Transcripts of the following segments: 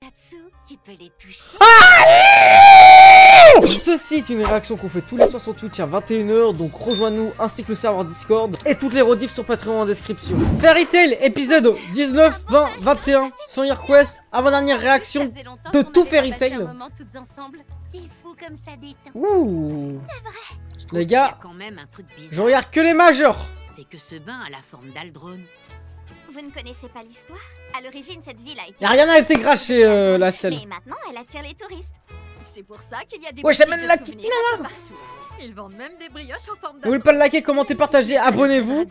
Natsu, tu peux les toucher. Ceci est une réaction qu'on fait tous les soirs sur Twitch à 21 h, donc rejoins-nous ainsi que le serveur Discord et toutes les rediffs sur Patreon en description. Fairy Tail épisode 19, 20, 21 sur request, avant-dernière réaction de tout Fairy Tail. C'est fou comme ça détend. Ouh. C'est vrai. Les gars, quand même un truc bizarre. je regarde que les majeurs. C'est que ce bain a la forme d'Aldron. Vous ne connaissez pas l'histoire? À l'origine, cette ville a été... Y'a rien n'a été craché la selle. Mais maintenant, elle attire les touristes. C'est pour ça qu'il y a des Ouais, boutiques j'amène de la souvenirs petite un peu partout. Ils vendent même des brioches en forme N'oubliez pas de liker, commenter, partager, abonnez-vous.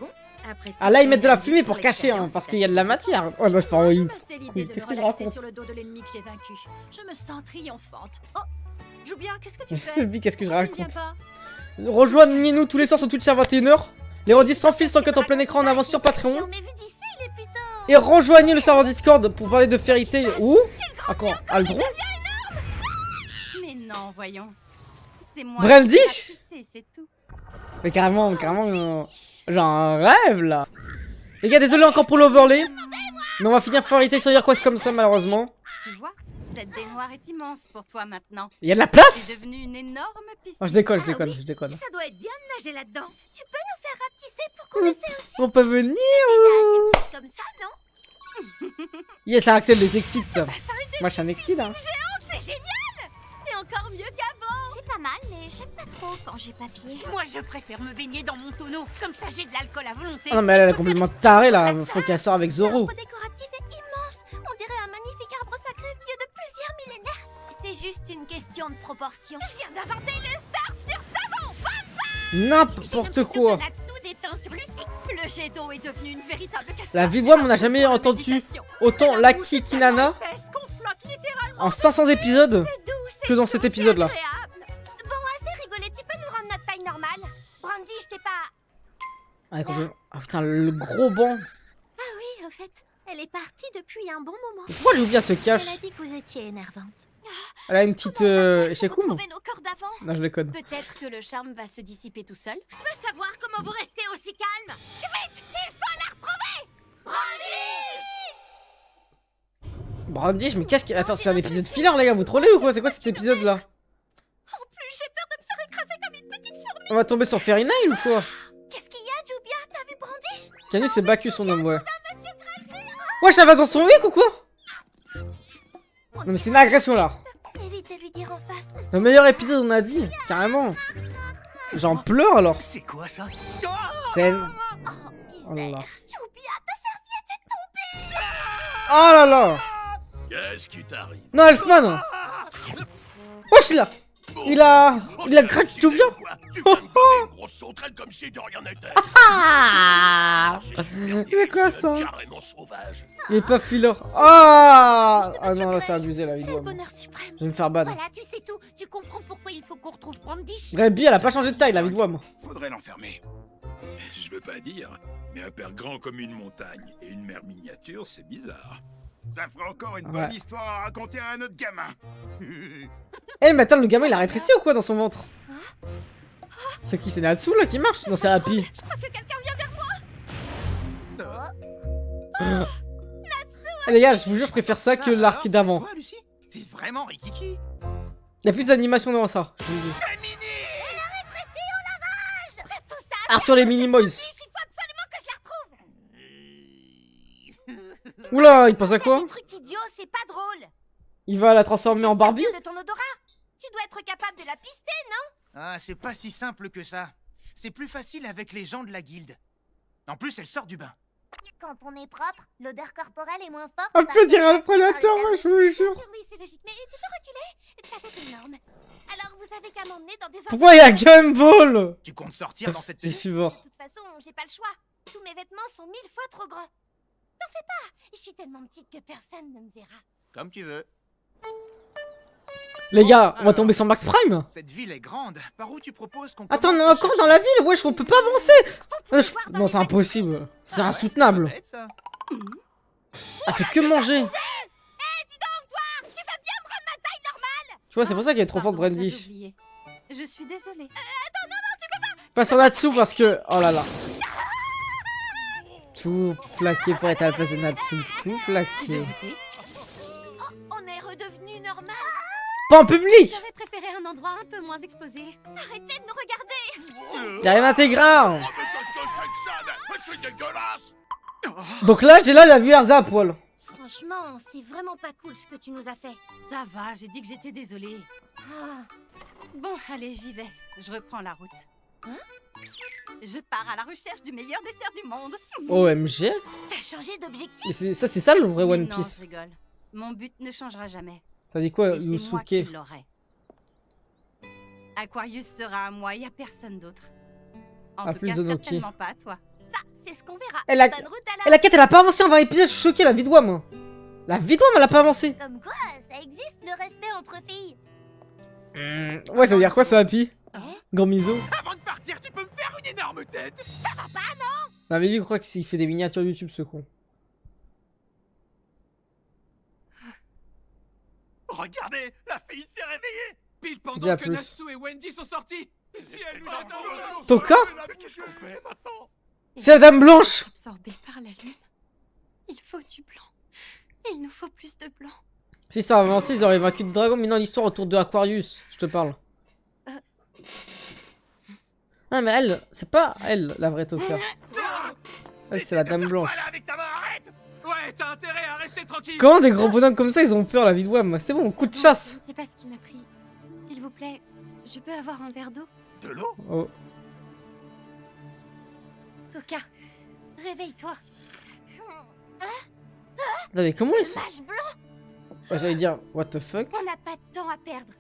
Après tout Ah là, ils ça, mettent de la il y a fumée une pour cacher, hein, expérience, parce qu'il y a de la matière. Oh non, je parle oui. C'est l'idée de Qu'est-ce me que je relaxer raconte? sur le dos de l'ennemi que j'ai vaincu. Je me sens triomphante. Oh, joue bien, qu'est-ce que tu fais? C'est qu'est-ce que je Tu ne raconte? viens pas? Rejoignez-nous tous les soirs sur Twitch à 21 h. Les rediffs sans fil, sans cut en plein écran en avance sur Patreon. Si on est vu d'ici, il est plutôt... Et rejoignez le serveur Discord pour parler de Fairy Tail. Où? Ah quand? Aldron? Mais non, voyons. C'est moi Brandish? qui l'ai ratissé, c'est tout. Mais carrément, j'en rêve là. Les gars, désolé encore pour l'overlay. Mais on va finir Fairy Tail sur request comme ça, malheureusement. Tu vois, cette baignoire est immense pour toi maintenant. Il y a de la C'est place? devenu une énorme piscine. Oh, je déconne, Ah oui, je déconne. ça doit être bien de nager là-dedans. Tu peux nous faire ratisser pour qu'on essaie aussi? On peut venir. Déjà assez petite comme ça, non? Yes, ça Axel les excite ça. Bah, ça une Moi je suis un excite hein. c'est génial! C'est encore mieux qu'avant! C'est pas mal, mais j'aime pas trop quand j'ai papier. Moi, je préfère me baigner dans mon tonneau. Comme ça, j'ai de l'alcool à volonté. Ah non mais elle est complètement tarée là, faut qu'elle sorte avec Zoro. L'arbre décoratif est immense. On dirait un magnifique arbre sacré vieux de plusieurs millénaires. C'est juste une question de proportion. Je viens d'inventer le surf sur savon! N'importe quoi. Natsu déteint sur Lucie. Le jet d'eau est devenu une véritable cascade. La vie de voix, on n'a jamais entendu autant Lucky Kinana en 500 épisodes que dans cet épisode là. Bon, assez rigolé, tu peux nous rendre notre taille normale? Brandy, je t'ai pas... Ah putain, le gros banc. Ah oui, au fait, elle est partie depuis un bon moment. Pourquoi j'ai oublié ce cache? Elle a dit que vous étiez énervante. Elle a une petite échecoum. Retrouver nos corps d'avant. Non, je déconne. Peut-être que le charme va se dissiper tout seul. Je veux savoir comment vous restez aussi calme. Vite, il faut la retrouver! Brandy! Brandish, mais qu'est-ce que... Attends, c'est un épisode filler les gars, vous trollez ou quoi? C'est quoi cet épisode là? En plus, j'ai peur de me faire écraser comme une petite fourmi. On va tomber sur Fairy Tail ou quoi? Qu'est-ce qu'il y a, Jubia? T'as vu Brandish? Canus c'est Bacchus son nom, ouais. Ouais, ça va dans son wick ou quoi? Non mais c'est une agression là. Évite de lui dire en face. Le meilleur épisode on a dit, carrément. J'en pleure alors. C'est quoi ça? C'est... Oh, Oh là misère. là. Jubia, ta serviette est tombée. Oh là là. Qu'est-ce qui t'arrive? Non, Elfman. Wesh là. Il a craqué tout bien. Tu viens de donner une grosse sauterelle comme si de rien n'était. Ah. C'est quoi ça? Carrément sauvage. Il est pas filler. Ah. Ah non, là c'est abusé la C'est vidéo. le bonheur suprême. Je vais me faire ban. Voilà, tu sais tout. Tu comprends pourquoi il faut qu'on retrouve Brandish. Grabby, elle a pas changé de taille la vidéo moi. Faudrait l'enfermer. Je veux pas dire, mais un père grand comme une montagne et une mère miniature, c'est bizarre. Ça fera encore une bonne histoire à raconter à un autre gamin. Eh mais attends, le gamin il a rétréci ou quoi dans son ventre? C'est qui? C'est Natsu là qui marche? Non, c'est Happy. Je crois que quelqu'un vient vers moi. Eh les gars, je vous jure, je préfère ça que l'arc d'avant. Toi, Lucie? T'es vraiment Rikiki? Il y a plus d'animation dans ça. Je vous le dis. Tout ça, Arthur les Minimoys. il faut absolument que je la retrouve. Oula, il pense à quoi? Un truc idiot, c'est pas drôle. Il va la transformer en Barbie? De ton odorat. Tu dois être capable de la pister, non? Ah, c'est pas si simple que ça. C'est plus facile avec les gens de la guilde. En plus, elle sort du bain. Quand on est propre, l'odeur corporelle est moins forte. On peut dire un prédateur, moi, je vous jure. Oui, c'est logique, mais tu peux reculer? Ta tête est énorme. Alors vous avez qu'à m'emmener dans des endroits... Pourquoi il y a Gumball? Tu comptes sortir dans cette J'y tenue? suis mort. De toute façon, j'ai pas le choix. Tous mes vêtements sont 1000 fois trop grands. T'en fais pas, je suis tellement petite que personne ne me verra. Comme tu veux. Les gars, on va tomber sur Max Prime? Cette ville est grande. Par où tu proposes qu'on Attends, on est commence à encore chercher? dans la ville? Wesh, on peut pas avancer! Non, c'est impossible. C'est Ah ouais, insoutenable. ça peut être ça. Elle fait que manger. Dis donc, toi, tu veux bien me rendre ma taille normale? Tu vois, c'est pour ça qu'elle est trop forte, Pardon, j'avais Brandish. oublié. Je suis désolée. Pas sur Natsu parce que... Oh là là. Tout plaqué pour être à la place de Natsu. Tout plaqué. On est redevenu normal. Pas en public. J'aurais préféré un endroit un peu moins exposé. Arrêtez de nous regarder. Y'a rien d'intégrant. Oh, mais qu'est-ce que c'est que ça? Mais c'est dégueulasse! Donc là, j'ai là la vue Erza à poil. Franchement, c'est vraiment pas cool ce que tu nous as fait. Ça va, j'ai dit que j'étais désolée. Ah, Bon, allez, j'y vais. Je reprends la route. Je pars à la recherche du meilleur dessert du monde. OMG. t'as changé d'objectif? Et ça, c'est ça le vrai Mais One non, Piece. je rigole. Mon but ne changera jamais. Ça dit quoi, Et c'est moi qui Yusuke? l'aurai. Aquarius sera à moi, y a personne d'autre. En À tout plus cas, de Noki. certainement pas à toi. Ça, c'est ce qu'on verra. Elle a- Bonne route à Et la quête, elle a pas avancé en 20 épisodes, je suis choqué, la vie de Wam. La vie de Wam, elle a pas avancé. Comme quoi, ça existe le respect entre filles. Ouais, ça veut dire quoi, ça, Happy? Hein? Grand miso. Avant de partir, tu peux me faire une énorme tête. Non, mais lui, il croit qu'il fait des miniatures YouTube, ce con. Regardez, la fille s'est réveillée. Pile Dis à pendant que plus. Natsu et Wendy sont sortis. Si elle nous attend... Toka? Mais qu'est-ce qu'on fait maintenant? C'est la Dame Blanche. Absorbé par la lune. Il faut du blanc. Il nous faut plus de blanc. Si ça avançait, ils auraient vaincu le dragon, mais non, l'histoire autour de Aquarius, je te parle. Ah, mais elle, c'est pas elle, la vraie Toka. Elle, c'est la Dame Blanche. Voilà avec ta main, arrête. Ouais, t'as intérêt à rester tranquille. Comment des gros bonhommes comme ça, ils ont peur, la vie de Wam? C'est bon, coup de Je chasse. ne sais pas ce qui m'a pris. S'il vous plaît, je peux avoir un verre d'eau? De l'eau? Oh. Toka, réveille-toi. Non, mais comment ils sont... Mage blanc, Ouais, j'allais dire, what the fuck? On n'a pas de temps à perdre.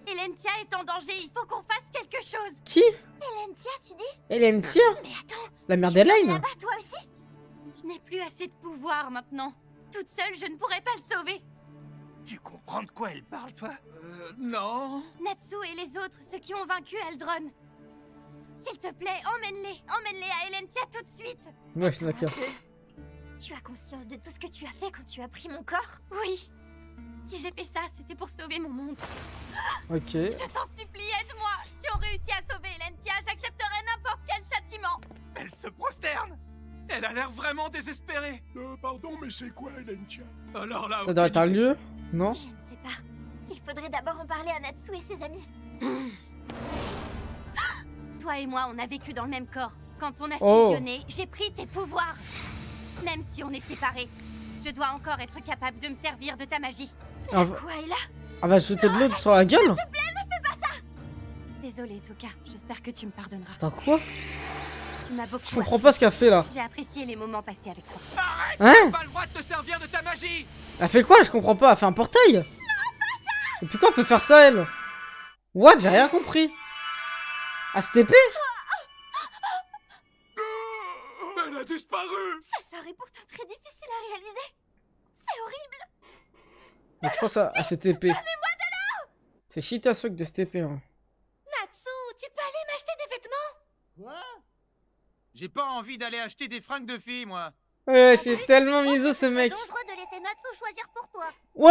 Elentia est en danger, il faut qu'on fasse quelque chose. Qui? Elentia, tu dis? Elentia? Mais attends, La mère tu viens de d'Elaine? là-bas, toi aussi? Je n'ai plus assez de pouvoir maintenant. Toute seule, je ne pourrai pas le sauver. Tu comprends de quoi elle parle, toi? Non. Natsu et les autres, ceux qui ont vaincu Aldron. S'il te plaît, emmène-les. Emmène-les à Elentia tout de suite. Ouais, je suis d'accord. Tu as conscience de tout ce que tu as fait quand tu as pris mon corps? Oui. Si j'ai fait ça, c'était pour sauver mon monde. Ok. Je t'en supplie, aide-moi. Si on réussit à sauver Elentia, j'accepterai n'importe quel châtiment. Elle se prosterne. Elle a l'air vraiment désespérée. Pardon, mais c'est quoi, Elentia? Alors là, Ça doit être un lieu? Non? Je ne sais pas. Il faudrait d'abord en parler à Natsu et ses amis. Toi et moi, on a vécu dans le même corps. Quand on a Oh. fusionné, j'ai pris tes pouvoirs. Même si on est séparés, je dois encore être capable de me servir de ta magie. Elle Quoi, et là? va se jeter de l'eau sur la gueule? Désolée, Toka. J'espère que tu me pardonneras. Attends, quoi? Tu m'as beaucoup Je comprends pas ce qu'elle fait là. J'ai apprécié les moments passés avec toi. Hein? t'as pas le droit de te servir de ta magie. Elle fait quoi? Je comprends pas. Elle fait un portail? Et pourquoi elle peut faire ça, elle? What? J'ai rien compris. ASTP? Elle a disparu. Ça serait pourtant très difficile à réaliser. C'est horrible. Donc je pense à STP. C'est shit as fuck de STP. Hein. Natsu, tu peux aller m'acheter des vêtements? Quoi? J'ai pas envie d'aller acheter des fringues de filles, moi. Ouais, j'ai tellement miso ce mec. Dangereux de laisser Natsu choisir pour toi. Wow!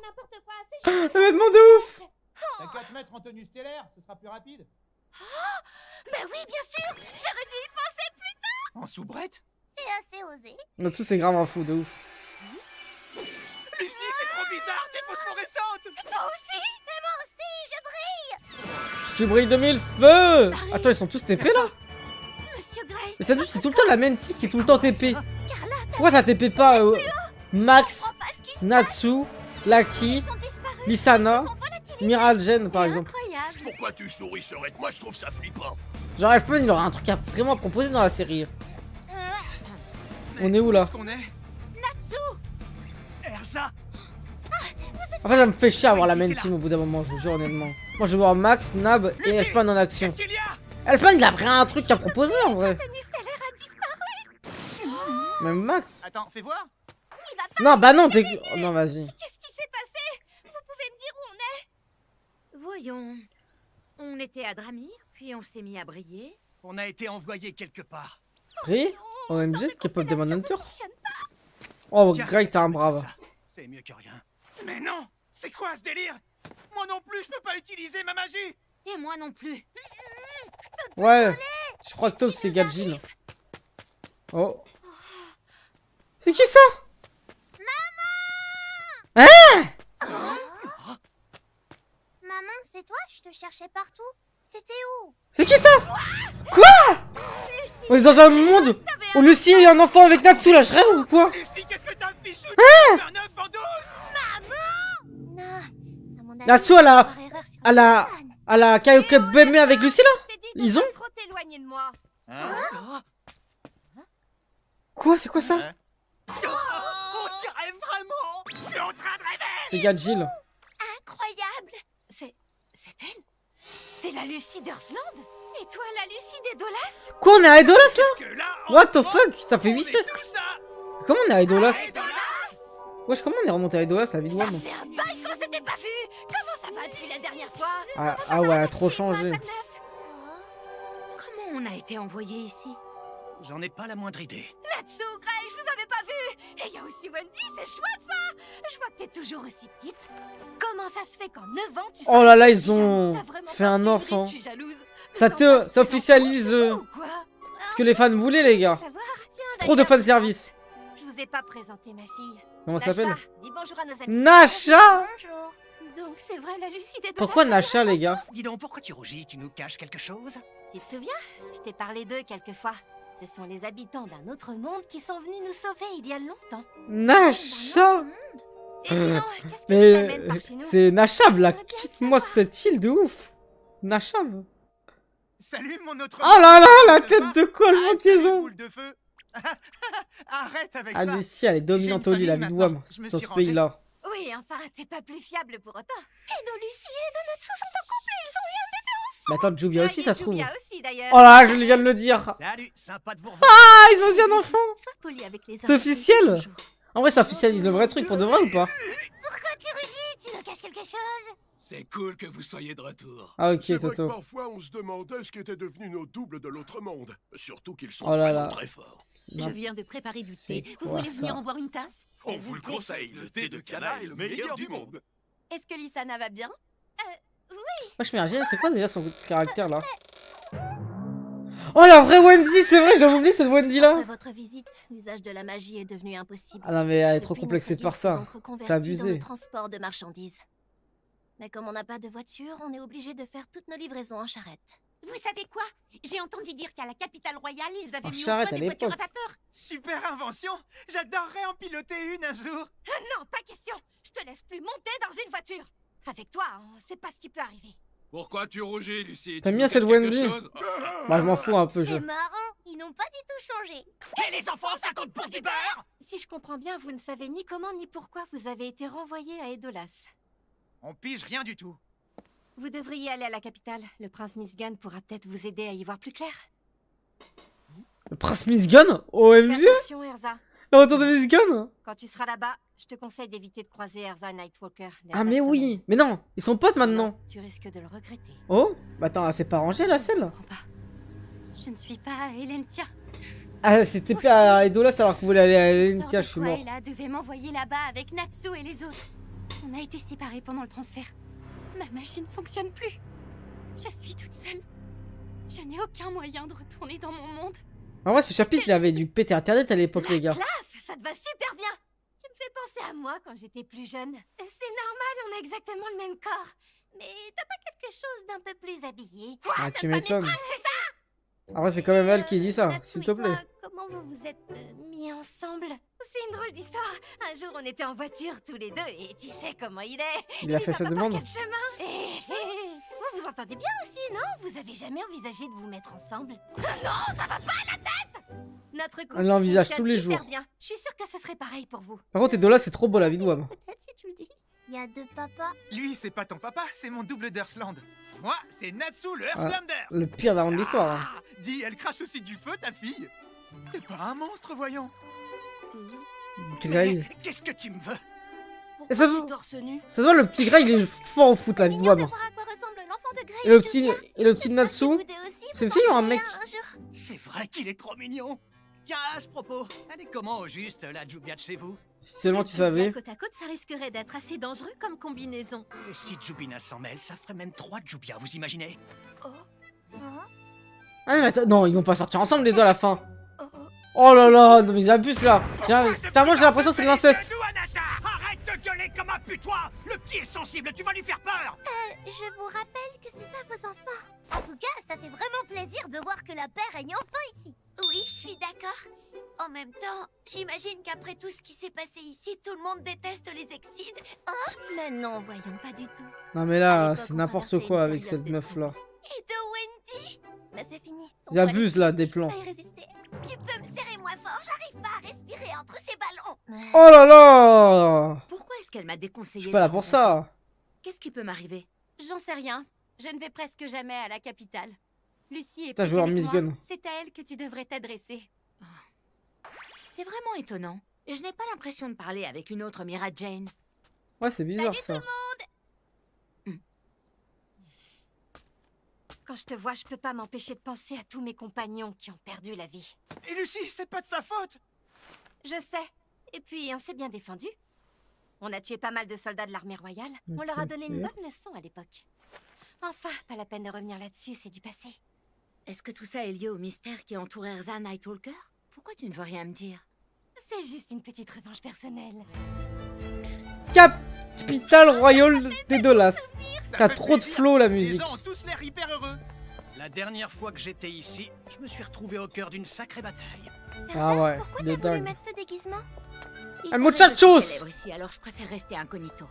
N'importe quoi, c'est juste... Le vêtement de ouf! T'as qu'à te mettre en tenue stellaire, ce sera plus rapide. Bah oui, bien sûr. J'aurais dû y penser plus tôt. En soubrette? C'est assez osé. Là-dessous, c'est grave un fou de ouf. Lucie, c'est trop bizarre, t'es phosphorescente. Toi aussi. Et moi aussi, je brille. Tu brilles de mille feux! Attends, ils sont tous TP là? Monsieur Gray. Mais ça c'est tout le temps la même type qui est tout le temps TP. Carla, Pourquoi ça TP pas Max, comprends pas ce qui se Natsu, Laki, Ils sont disparus. Lisana, Ils sont volatilisés. Miralgen par C'est exemple. incroyable. Pourquoi tu souris, Serette? Moi, je trouve ça flippant. Genre Elfman il aura un truc à vraiment proposer dans la série. On est où là? Qu'est-ce qu'on est? Natsu. Erza. En fait ça me fait chier avoir la même team au bout d'un moment, je vous jure honnêtement. Moi je veux voir Max, Nab et Lucie, Elfman en action. Qu'est-ce qu'il y a? Elfman il a vraiment un truc à proposer en vrai. Tenue stellaire a disparu. Même Max. Attends, fais voir. Il va pas. Non bah non t'es... Oh, non vas-y. Qu'est-ce qui s'est passé? Vous pouvez me dire où on est? Voyons. On était à Dramir, puis on s'est mis à briller. On a été envoyé quelque part. Ri OMG, Sorte de K-pop Demon constellation Hunter. ne fonctionne pas. Oh Tiens, Greg t'es un comme brave. ça. C'est mieux que rien. Mais non! C'est quoi ce délire? Moi non plus, je peux pas utiliser ma magie! Et moi non plus. Ouais, je crois que Top c'est Gadjin. Oh. C'est qui ça? Maman! Hein? cherchais partout. T'étais où? C'est qui ça? Quoi? On est dans un monde où Lucie a eu un enfant avec Natsu là, je rêve ou quoi? Lucie, qu'est-ce que t'as fichu? Hein? Un œuf en 12. Non. À mon avis, Natsu, elle a- par erreur sur elle a- téléphone. À la Kaioke Beme avec Lucie là? Je t'ai dit de Ils pas ont? trop t'éloigner de moi. Hein? Quoi? C'est quoi ça? Hein? On dirait vraiment. Je suis en train de rêver. C'est Gadjil. Incroyable. C'est elle? C'est la Lucie d'Earthland? Et toi, la Lucie des Dolas? Quoi, on est à Edolas là? Que là, en What ce the moment, fuck? Ça fait on 8 est siècles. tous à- Comment on est à Edolas? Edolas. Wesh, comment on est remonté à Edolas la vie de Ça Wam? faisait un bail qu'on s'était pas vu. Comment ça va depuis la dernière fois? Ah ouais, elle a trop changé. Pas de neuf. Comment on a été envoyé ici? J'en ai pas la moindre idée. Natsu, Grey, je vous avais pas vu. Et il y a aussi Wendy, c'est chouette ça. Je vois que t'es toujours aussi petite. Comment ça se fait qu'en 9 ans, tu Oh là là, sois ils ont T'as vraiment fait pas un pris enfant. Je suis jalouse. Ça T'en te- penses ça que officialise, l'enfant, c'est bon ou quoi? Ce que les fans voulaient, les gars. Savoir, tiens, C'est trop de d'ailleurs, fanservice. Je vous ai pas présenté ma fille. Comment ça s'appelle? Nasha, dis bonjour à nos amis. Nasha! Bonjour. Donc c'est vrai la Lucie des Dolas. Pourquoi Nasha, les gars? Dis donc, pourquoi tu rougis? Tu nous caches quelque chose? Tu te souviens? Je t'ai parlé d'eux quelquefois. Ce sont les habitants d'un autre monde qui sont venus nous sauver il y a longtemps. Nasha! Et sinon, qu'est-ce qui nous amène Mais par chez nous? c'est Nashav là, Ah, bien quitte-moi ça. cette île de ouf. Nashav. Salut mon autre. Oh là là, la Ça tête va? de Ah, colmantaison. salut, boule de feu. Arrête avec Ah ça. Lucie, elle est dominante au lit, la vie de Wam, Je me dans suis ce pays-là. Oui, enfin, t'es pas plus fiable pour autant. Et nos Lucie et nos Natsu sont en couple, ils ont eu un bébé ensemble. Mais attends, Jubia aussi, Ah, et ça se trouve. Jubia aussi d'ailleurs. Oh là, je viens de le dire. Salut, sympa de vous revoir. Ah, ils ont aussi un enfant. Sois poli avec les C'est officiel. En vrai, ça officialise le vrai truc pour de vrai ou pas? Pourquoi tu rugis? Tu nous caches quelque chose? C'est cool que vous soyez de retour. Ah ok, C'est vrai que Toto. parfois on se demandait ce qu'étaient devenus nos doubles de l'autre monde. Surtout qu'ils sont Oh là vraiment là. très forts. Je viens de préparer du C'est thé. Vous quoi, voulez venir ça? en boire une tasse? On vous le conseille, le thé de cannelle est le meilleur du monde. Est-ce que Lissana va bien? Moi, je m'imagine, c'est quoi déjà son caractère là? Oh la vraie Wendy, c'est vrai, j'avais oublié cette Wendy là. Après votre visite, l'usage de la magie est devenu impossible. Ah non, mais elle est trop Depuis, complexée notre par guilde s'est ça. donc reconvertie C'est abusé. dans le transport de marchandises. Mais comme on n'a pas de voiture, on est obligé de faire toutes nos livraisons en charrette. Vous savez quoi? J'ai entendu dire qu'à la capitale royale, ils avaient En mis au charrette, point à des voitures à l'époque. vapeur. Super invention. J'adorerais en piloter une un jour. Non, pas question. Je te laisse plus monter dans une voiture. Avec toi, on sait pas ce qui peut arriver. Pourquoi tu rougis, Lucie? T'aimes Tu bien nous cette caches quelque Wendy? chose? Bah, je m'en fous un peu. C'est marrant, ils n'ont pas du tout changé. Et les enfants, ça compte pour du beurre. Si je comprends bien, vous ne savez ni comment ni pourquoi vous avez été renvoyé à Edolas. On pige rien du tout. Vous devriez aller à la capitale. Le prince Misgun pourra peut-être vous aider à y voir plus clair. Le prince Misgun? OMG? Fais attention, Erza. Le retour de Misgun? Quand tu seras là-bas, je te conseille d'éviter de croiser Erza Nightwalker. Ah mais oui. Mais non, ils sont potes maintenant. Tu risques de le regretter. Oh? Bah attends, c'est pas rangé la selle? comprends pas. Je ne suis pas Elentia. Ah, c'était pas à Edolas alors que vous voulez aller à Elentia, je suis mort. Ella devait m'envoyer là-bas avec Natsu et les autres. On a été séparés pendant le transfert. Ma machine fonctionne plus. Je suis toute seule. Je n'ai aucun moyen de retourner dans mon monde. En vrai, ce chapitre, il avait dû péter internet à l'époque, les gars. Classe, ça te va super bien. Tu me fais penser à moi quand j'étais plus jeune. C'est normal, on a exactement le même corps. Mais t'as pas quelque chose d'un peu plus habillé? Quoi? Ah, tu t'as pas mes m'étonnes. fringues, c'est ça? En vrai, c'est quand même elle qui dit ça, Natsu s'il et te toi, plaît. comment vous vous êtes mis ensemble? C'est une drôle d'histoire. Un jour, on était en voiture tous les deux et tu sais comment il est. Il a fait va sa pas par demande. quel chemin. Vous vous entendez bien aussi, non? Vous avez jamais envisagé de vous mettre ensemble? Non, ça va pas à la tête! Notre couple On l'envisage fonctionne tous les hyper jours. bien. Je suis sûre que ce serait pareil pour vous. Par contre, Edolas, c'est trop beau la vie de Wam. Peut-être si tu le dis. Il y a deux papas. Lui, c'est pas ton papa, c'est mon double d'Earthland. Moi, c'est Natsu, le Earthlander. Le pire d'avant de l'histoire. Hein. Ah, dis, elle crache aussi du feu, ta fille. C'est pas un monstre, voyons. Grey. Qu'est-ce que tu me veux? Et ça, Pourquoi tu torse nu? ça se voit, le petit Grey, il est fort au foot la vie de Wam. À quoi ressemble l'enfant de Grey Et le petit, et le petit J'espère que Natsu, vous deux aussi, c'est une vous fille ou en un ferez mec? un jour. C'est vrai qu'il est trop mignon. Tiens, à ce propos, elle est comment au juste, la Jubia de chez vous? Si seulement tu savais. Côte à côte, ça risquerait d'être assez dangereux comme combinaison. Et si Jubina s'en mêle, ça ferait même 3 Jubia, vous imaginez? Ah mais attends, non, ils vont pas sortir ensemble les deux à la fin. Oh, oh. Oh là là, non mais ils abusent là. Tiens, moi j'ai l'impression que c'est de l'inceste. Nous, Anasha, arrête de gueuler comme un Appuie-toi! Le pied est sensible, tu vas lui faire peur! Je vous rappelle que c'est pas vos enfants. En tout cas, ça fait vraiment plaisir de voir que la paix règne enfin ici. Oui, je suis d'accord. En même temps, j'imagine qu'après tout ce qui s'est passé ici, tout le monde déteste les Excides. Mais non, voyons, pas du tout. Non mais À là, l'époque, c'est on n'importe traversait quoi une avec période cette de meuf là. Et de Wendy. Mais c'est fini. Ils abusent là des plans. Je peux pas y résister. Tu peux me serrer moins fort, j'arrive pas à respirer entre ces ballons. Oh là là! Pourquoi est-ce qu'elle m'a déconseillé? Je suis pas là de pour rencontrer? ça. Qu'est-ce qui peut m'arriver? J'en sais rien. Je ne vais presque jamais à la capitale. Lucie est T'as plus joué en avec Miss moi. Gun. C'est à elle que tu devrais t'adresser. C'est vraiment étonnant. Je n'ai pas l'impression de parler avec une autre Mira Jane. Ouais, c'est bizarre ça. Quand je te vois, je peux pas m'empêcher de penser à tous mes compagnons qui ont perdu la vie. Et Lucie, c'est pas de sa faute! Je sais. Et puis, on s'est bien défendu. On a tué pas mal de soldats de l'armée royale. On leur a donné une Ok. bonne leçon à l'époque. Enfin, pas la peine de revenir là-dessus, c'est du passé. Est-ce que tout ça est lié au mystère qui entoure Erza Nightwalker? Pourquoi tu ne veux rien me dire? C'est juste une petite revanche personnelle. Capitale Royale des Dolas. Ça a fait trop de plaisir. flow la Les musique. gens ont tous l'air hyper heureux. La dernière fois que j'étais ici, je me suis retrouvé au cœur d'une sacrée bataille. Ah ouais, Pourquoi de t'as voulu dingue. mettre ce déguisement? Il El paraît que je muchachos! suis célèbre ici, alors je préfère rester incognito.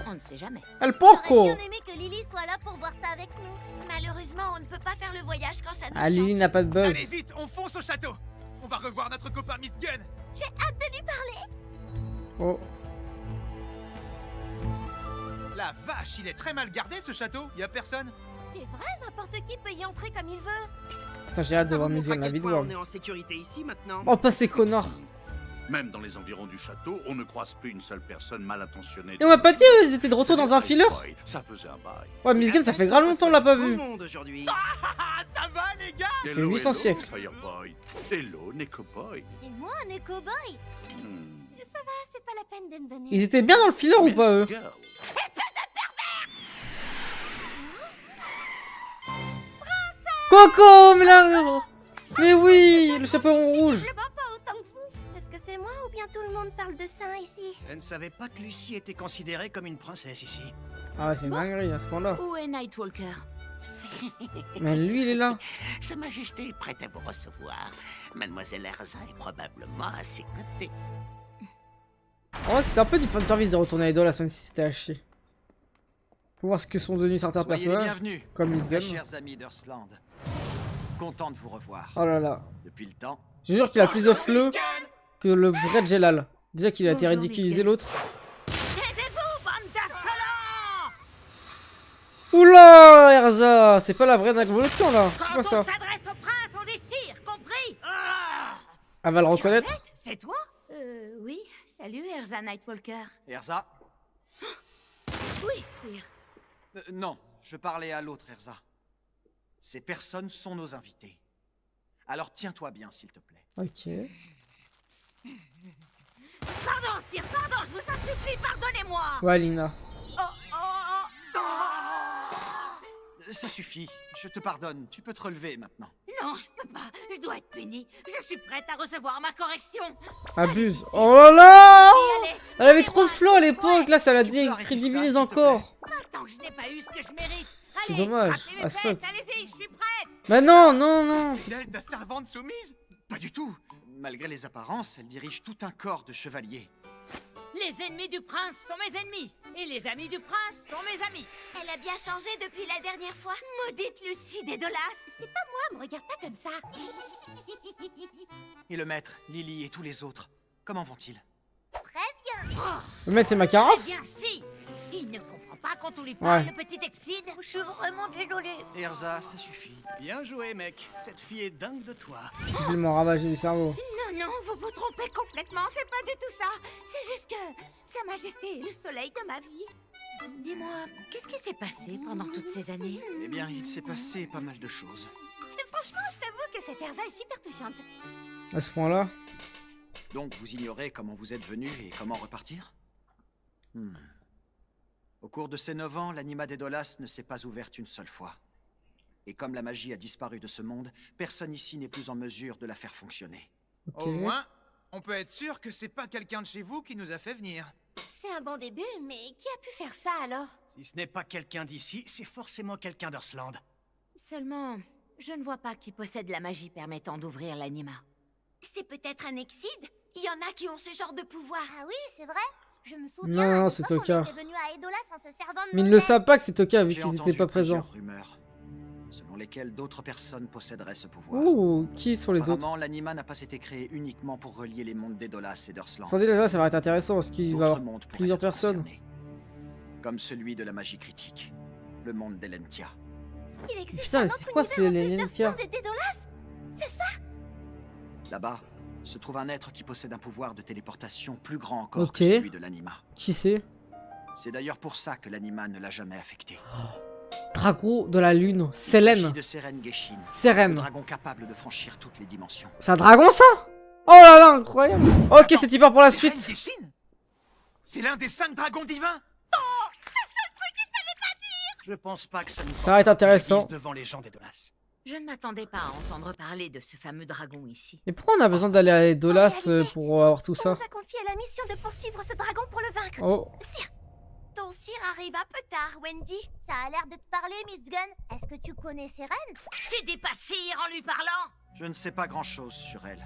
On ne sait jamais. El porco! J'aurais bien aimé que Lily soit là pour voir ça avec nous. Malheureusement, on ne peut pas faire le voyage quand ça nous Ah, Lily chante. n'a pas de buzz. Allez vite, on fonce au château! On va revoir notre copain Miss Gun! Oh. La vache, il est très mal gardé ce château, y a personne? C'est vrai, n'importe qui peut y entrer comme il veut. Putain, j'ai hâte de Ça voir vous Miss montre Gun à la quel point vidéo. on est en sécurité ici maintenant. Oh, pas ces connards. Même dans les environs du château, on ne croise plus une seule personne mal intentionnée. Et on m'a pas dit ils étaient de retour dans un filler? Ça faisait un bail. Ouais, Miss Gun, ça fait grave longtemps on l'a pas vu. Monde aujourd'hui. Ah, ça va les gars? fait 800 siècles. Fireboy. Hello, Neko Boy. C'est moi, un éco-boy. Hmm. Ça va, c'est pas la peine de me donner. Ils étaient bien dans le filler ou pas eux? Girl. Coco, mais là... Mais oui, le chaperon rouge. Visiblement pas autant que vous. Est-ce que c'est moi ou bien tout le monde parle de ça ici? Je ne savais pas que Lucie était considérée comme une princesse ici. Ah ouais, c'est une dinguerie à ce point-là. Où est Nightwalker? Mais lui, il est là. Sa Majesté est prête à vous recevoir. Mademoiselle Erza est probablement à ses côtés. En vrai, c'était un peu du fanservice de retourner à Idol la semaine si c'était à chier. Pour voir ce que sont devenus certains Soyez les personnages. bienvenus, Comme Miss très Gun. chers amis d'Earthland. Content de vous revoir. Oh là là. Depuis le temps. Je jure qu'il a plus de fleu que le vrai Jelal. Déjà qu'il a été Bonjour, ridiculisé Miss Gun. l'autre. Taisez-vous, bande d'insolents! Oula, Erza, c'est pas la vraie Nagvolution là. C'est quoi ça? s'adresse au prince, on décide, compris? Elle va le reconnaître. C'est toi? Oui. Salut, Erza Nightwalker. Erza? Oui, sire. Non, je parlais à l'autre Erza. Ces personnes sont nos invités. Alors tiens-toi bien, s'il te plaît. Ok. Pardon, sire, pardon, je vous en supplie, pardonnez-moi! Ouais, Lina. Ça suffit, je te pardonne. Tu peux te relever maintenant. Non, je peux pas, je dois être punie. Je suis prête à recevoir ma correction. Abuse. Oh là là! Allez, Elle avait trop de flow à l'époque, là ça la Tu peux arrêter décrédibilise ça, s'il te encore. tant que je n'ai pas eu ce que je mérite. C'est Allez, dommage, frappez mes as fuck. fesses, allez-y, je suis prête. Mais non, non, non. Fidèle, ta servante soumise? Pas du tout. Malgré les apparences, elle dirige tout un corps de chevaliers. Les ennemis du prince sont mes ennemis. Et les amis du prince sont mes amis. Elle a bien changé depuis la dernière fois. Maudite Lucie des Dolas. C'est pas moi, me regarde pas comme ça. Et le maître, Lily et tous les autres, comment vont-ils? Le maître c'est Makarov. Eh bien si. Il ne comprend pas quand on lui parle, Ouais. le petit Exide. Je suis vraiment désolée. Erza, ça suffit. Bien joué, mec. Cette fille est dingue de toi. Il m'a ravagé le cerveau. Non, non, vous vous trompez complètement, c'est pas du tout ça. C'est juste que Sa Majesté est le soleil de ma vie. Dis-moi, qu'est-ce qui s'est passé pendant toutes ces années? Eh bien, il s'est passé pas mal de choses. Et franchement, je t'avoue que cette Erza est super touchante. À ce point-là. Donc, vous ignorez comment vous êtes venu et comment repartir? Au cours de ces 9 ans, l'anima des Dolas ne s'est pas ouverte une seule fois. Et comme la magie a disparu de ce monde, personne ici n'est plus en mesure de la faire fonctionner. Ok. Au moins, on peut être sûr que c'est pas quelqu'un de chez vous qui nous a fait venir. C'est un bon début, mais qui a pu faire ça alors? Si ce n'est pas quelqu'un d'ici, c'est forcément quelqu'un d'Earthland. Seulement, je ne vois pas qui possède la magie permettant d'ouvrir l'anima. C'est peut-être un Exide? Il y en a qui ont ce genre de pouvoir. Ah oui, c'est vrai. Je me souviens. Non, à c'est l'époque, Toka. on était venu à Edolas en se servant de Mais ils nos ne le ailes. savent pas que c'est Toka vu J'ai qu'ils entendu n'étaient pas présents. plusieurs rumeurs, selon lesquelles d'autres personnes posséderaient ce pouvoir. Ouh, qui sont les autres? Apparemment, l'anima n'a pas été créé uniquement pour relier les mondes d'Edolas et d'Earthland. Attendez, là, ça va être intéressant parce qu'il va y D'autres avoir mondes pourraient plusieurs être personnes. concernés, comme celui de la magie critique, le monde d'Elentia. Il existe Putain, un mais autre c'est quoi univers ces en plus Elentia? d'Earthland et d'Edolas. C'est ça? Là-bas se trouve un être qui possède un pouvoir de téléportation plus grand encore Ok. que celui de l'anima. Qui c'est? C'est d'ailleurs pour ça que l'anima ne l'a jamais affecté. Drago de la lune. Il s'agit Selen. de Seren Geshin, Seren. le dragon capable de franchir toutes les dimensions. C'est un dragon ça? Oh là là, incroyable. Ok, c'est hyper pour la Seren suite. Geshin? C'est l'un des 5 dragons divins? Je pense pas que ça nous Ça va être intéressant. préjudice devant les gens d'Edolas. Je ne m'attendais pas à entendre parler de ce fameux dragon ici. Et pourquoi on a besoin d'aller à Edolas réalité, pour avoir tout On ça? nous a confié la mission de poursuivre ce dragon pour le vaincre. Oh. Sire, Ton cire arrive un peu tard, Wendy. ça a l'air de te parler, Miss Gunn. Est-ce que tu connais Seren? Tu dis pas sire en lui parlant? Je ne sais pas grand-chose sur elle.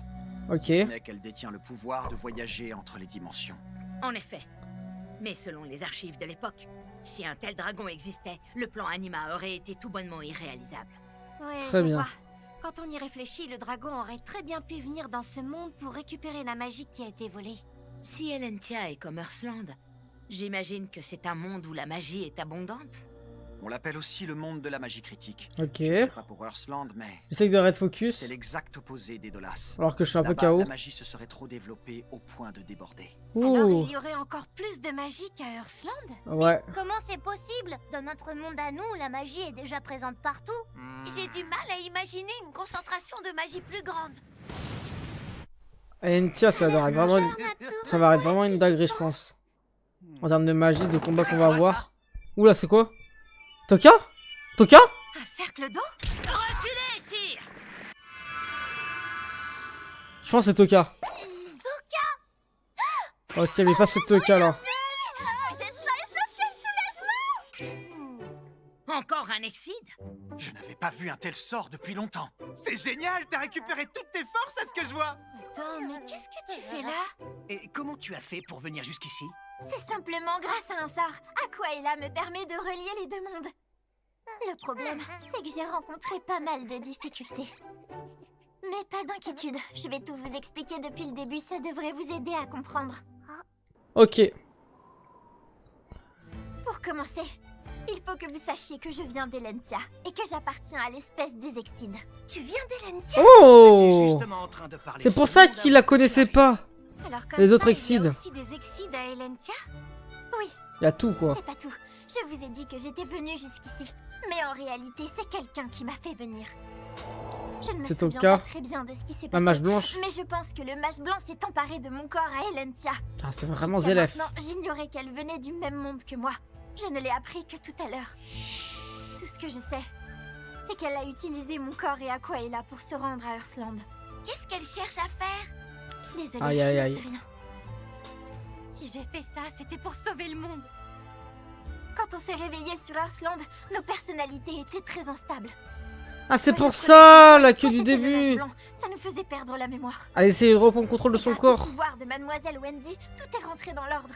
Ok. Si ce n'est qu'elle détient le pouvoir de voyager entre les dimensions. En effet. Mais selon les archives de l'époque, si un tel dragon existait, le plan Anima aurait été tout bonnement irréalisable. Ouais, Très je bien. vois. Quand on y réfléchit, le dragon aurait très bien pu venir dans ce monde pour récupérer la magie qui a été volée. Si Elentia est comme Earthland, j'imagine que c'est un monde où la magie est abondante. On l'appelle aussi le monde de la magie critique. Ok. Je ne sais pas pour Earthland, mais J'essaie de red focus. c'est l'exact opposé d'Edolas. Alors que je suis un peu Là-bas, KO. la magie se serait trop développée au point de déborder. Alors Ouh. il y aurait encore plus de magie qu'à Earthland? Ouais. Comment c'est possible? Dans notre monde à nous, la magie est déjà présente partout. J'ai du mal à imaginer une concentration de magie plus grande. Elentia, ça va être vraiment, ça va être vraiment une dinguerie, je pense. En termes de magie, de combat qu'on va avoir. Oula, c'est quoi? Toka? Toka? Un cercle d'eau? Reculez, sire! Je pense que c'est Toka. Ok, mais pas ce Toka là. Encore un Exide? Je n'avais pas vu un tel sort depuis longtemps. C'est génial, t'as récupéré toutes tes forces à ce que je vois. Attends, mais qu'est-ce que tu fais là? Et comment tu as fait pour venir jusqu'ici? C'est simplement grâce à un sort. Aquaella me permet de relier les deux mondes. Le problème, c'est que j'ai rencontré pas mal de difficultés. Mais pas d'inquiétude, je vais tout vous expliquer depuis le début, ça devrait vous aider à comprendre. Ok. Pour commencer, il faut que vous sachiez que je viens d'Elentia et que j'appartiens à l'espèce des Extides. Tu viens d'Elentia? Oh! Justement en train de parler C'est de pour ce ça monde qu'il la connaissait pas. Alors comme Les ça, autres il y a Extides. aussi des Extides à Elentia? Oui, Il y a tout quoi. c'est pas tout. Je vous ai dit que j'étais venue jusqu'ici. Mais en réalité, c'est quelqu'un qui m'a fait venir. Je ne me C'est souviens Toka. pas très bien de ce qui s'est La passé. mage blanche. Mais je pense que le mage blanc s'est emparé de mon corps à Elentia. Ah, c'est vraiment Jusqu'à Zélef. maintenant, j'ignorais qu'elle venait du même monde que moi. Je ne l'ai appris que tout à l'heure. Tout ce que je sais, c'est qu'elle a utilisé mon corps et Aquaella pour se rendre à Earthland. Qu'est-ce qu'elle cherche à faire? Désolée, Aïe, je aïe, ne aïe. sais rien. Si j'ai fait ça, c'était pour sauver le monde. Quand on s'est réveillé sur Earthland, nos personnalités étaient très instables. Ah, c'est Soit pour je ça prenais la soit queue du c'était le mage début. blanc. Ça nous faisait perdre la mémoire. Elle essaie de reprendre contrôle de son Grâce au corps. pouvoir de Mademoiselle Wendy, tout est rentré dans l'ordre.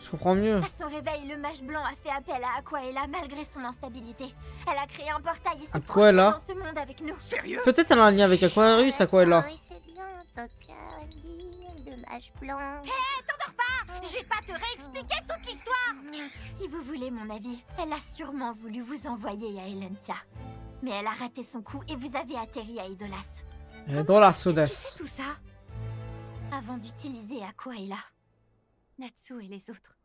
Je comprends mieux. À son réveil, le mage blanc a fait appel à Aquaella malgré son instabilité. Elle a créé un portail et s'est projetée Aquaella? dans ce monde avec nous. Sérieux? Peut-être elle a un lien avec Aquarius, Aquaella. Oui, c'est bien, Toka, Wendy, le mage blanc. T'endors pas! Je vais pas te réexpliquer toute l'histoire! Si vous voulez mon avis, elle a sûrement voulu vous envoyer à Elentia. Mais elle a raté son coup et vous avez atterri à Edolas. Elle est dans la Tu sodas. sais tout ça? Avant d'utiliser Aquaella. Natsu et les autres.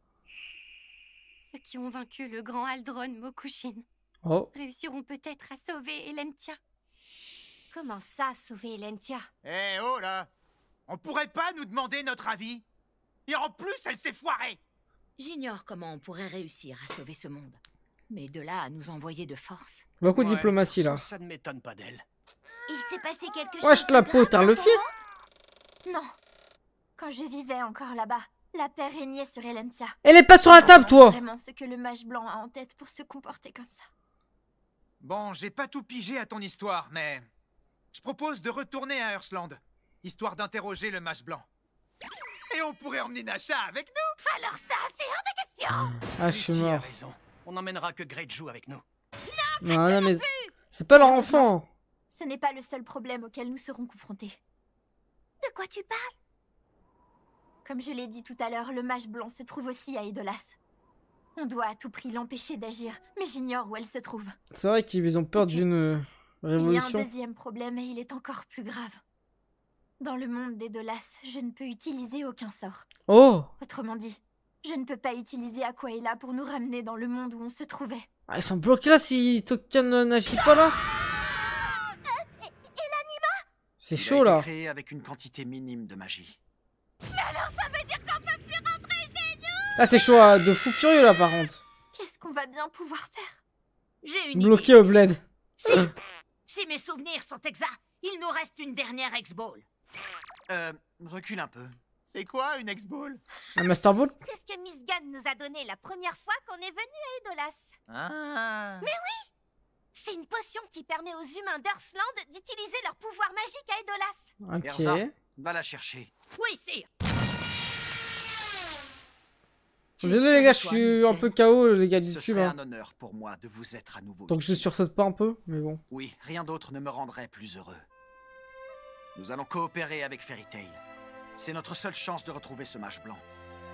Ceux qui ont vaincu le grand Aldron Mokushin Oh. réussiront peut-être à sauver Elentia. Comment ça, sauver Elentia? Eh oh là! On pourrait pas nous demander notre avis? Et en plus, elle s'est foirée! J'ignore comment on pourrait réussir à sauver ce monde. Mais de là à nous envoyer de force. Beaucoup de Ouais, diplomatie là. Ça ne m'étonne pas d'elle. Il s'est passé quelque chose. Wesh, la de peau, grave t'as dans le ton film? monde? Non. Quand je vivais encore là-bas, La paix régnait sur Elentia. Et les pattes sur la table, toi! Vraiment ce que le mage blanc a en tête pour se comporter comme ça. Bon, j'ai pas tout pigé à ton histoire, mais... Je propose de retourner à Earthland, histoire d'interroger le mage blanc. Et on pourrait emmener Nasha avec nous. Alors ça, c'est hors de question. Ah, je suis Lucie a mort. raison. On n'emmènera que Great joue avec nous. Non, mais c'est pas leur enfant. Ce n'est pas le seul problème auquel nous serons confrontés. De quoi tu parles? Comme je l'ai dit tout à l'heure, le mage blanc se trouve aussi à Edolas. On doit à tout prix l'empêcher d'agir, mais j'ignore où elle se trouve. C'est vrai qu'ils ont peur d'une Il y a un révolution. deuxième problème et il est encore plus grave. Dans le monde d'Edolas, je ne peux utiliser aucun sort. Oh! Autrement dit, je ne peux pas utiliser Aquaela pour nous ramener dans le monde où on se trouvait. Ah, ils sont bloqués là si Token n'agit pas là? Et l'anima? C'est Il a chaud été là. créé avec une quantité minime de magie. Mais alors ça veut dire qu'on peut plus rentrer chez nous? Là, c'est chaud de fou furieux là par contre. Qu'est-ce qu'on va bien pouvoir faire? J'ai une Bloqué idée. au bled. Si mes souvenirs sont exacts, il nous reste une dernière X-Ball. Recule un peu. C'est quoi une X-Ball? Un Master Ball? C'est ce que Miss Gunn nous a donné la première fois qu'on est venu à Edolas. Ah. Mais oui! C'est une potion qui permet aux humains d'Earthland d'utiliser leur pouvoir magique à Edolas. Ok. Erza, va la chercher. Oui, sire. Désolé les gars, je suis un peu KO les gars du Ce YouTube. serait Hein. un honneur pour moi de vous être à nouveau. Donc je sursaute pas un peu, mais bon. Oui, rien d'autre ne me rendrait plus heureux. Nous allons coopérer avec Fairy Tail. C'est notre seule chance de retrouver ce mage blanc.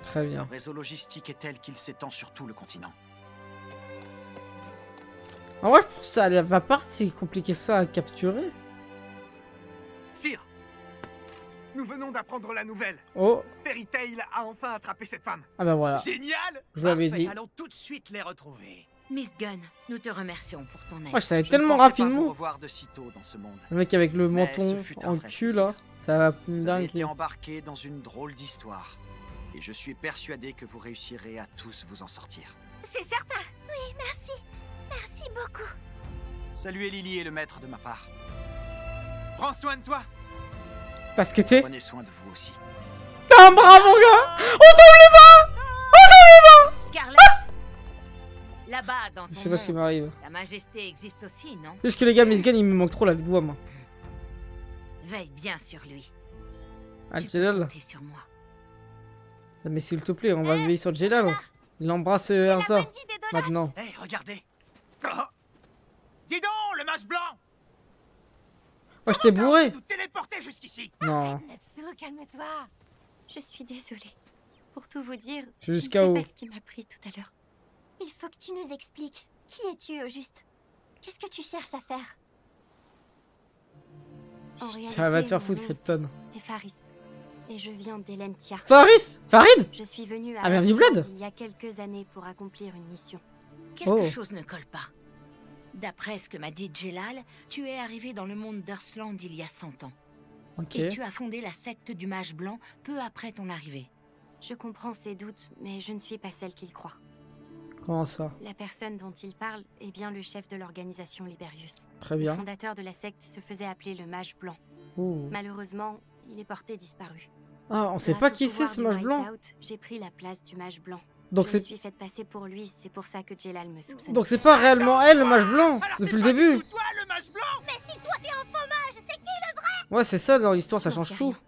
Très bien. Leur réseau logistique est tel qu'il s'étend sur tout le continent. En vrai, je pense que ça va pas si compliqué ça à capturer. Sire, nous venons d'apprendre la nouvelle. Oh. Fairy Tail a enfin attrapé cette femme. Ah bah voilà. Génial! Je vous l'avais Parfait, dit. allons tout de suite les retrouver. Miss Gunn, nous te remercions pour ton aide. Moi je savais Je tellement ne pensais pas vous rapidement. revoir de si tôt dans ce monde. Le mec avec le Mais menton ce fut un en vrai cul plaisir. là. Ça va une Vous avez dingue. été embarqué dans une drôle d'histoire. Et je suis persuadé que vous réussirez à tous vous en sortir. C'est certain. Oui, merci. Merci beaucoup. Saluez Lily et le maître de ma part. Prends soin de toi. Parce que t'es. Prenez soin de vous aussi. Ah bravo gars. On tombe les mains. On tombe les mains. Scarlett, là-bas dans ton Je sais pas ce qui monde, m'arrive. Sa Majesté existe aussi, non? Juste que les gars, Miss Gunn, il me manque trop la voix moi. Veille bien sur lui. Ah Tu peux Jelal. compter sur moi. Ah, mais s'il te plaît, on va veiller sur Jelal. Il embrasse Erza. Maintenant. Hé, regardez. Oh. Dis donc, le mage blanc. Oh, je t'ai bourré. Nous téléporter jusqu'ici. Non. Natsu, calme-toi. Je suis désolée. Pour tout vous dire, Je suis je juste ne sais KO. pas ce qui m'a pris tout à l'heure. Il faut que tu nous expliques. Qui es-tu au juste? Qu'est-ce que tu cherches à faire? En Ça va te faire mon foutre, nom, Krypton. C'est Faris. Et je viens d'Elentia. Faris? Farid? Je suis venue à Ah, bienvenue, Earthland Bled. il y a quelques années pour accomplir une mission. Quelque Oh. chose ne colle pas. D'après ce que m'a dit Jelal, tu es arrivé dans le monde d'Earthland il y a 100 ans. Ok. Et tu as fondé la secte du mage blanc peu après ton arrivée. Je comprends ses doutes, mais je ne suis pas celle qu'il croit. Comment ça? La personne dont il parle est bien le chef de l'organisation Liberius. Très bien. Le fondateur de la secte se faisait appeler le mage blanc. Ouh. Malheureusement, il est porté disparu. Ah, on sait Grâce pas au qui c'est pouvoir ce du mage blanc. Whiteout, j'ai pris la place du mage blanc. Donc je me c'est- suis faite passer pour lui, c'est pour ça que Jelal me soupçonne. Donc c'est pas réellement elle le mage blanc depuis le début. Toi, le mage blanc. Mais si toi t'es un faux mage, c'est qui le vrai? Ouais, c'est ça dans l'histoire, ça J'en change sais tout. rien.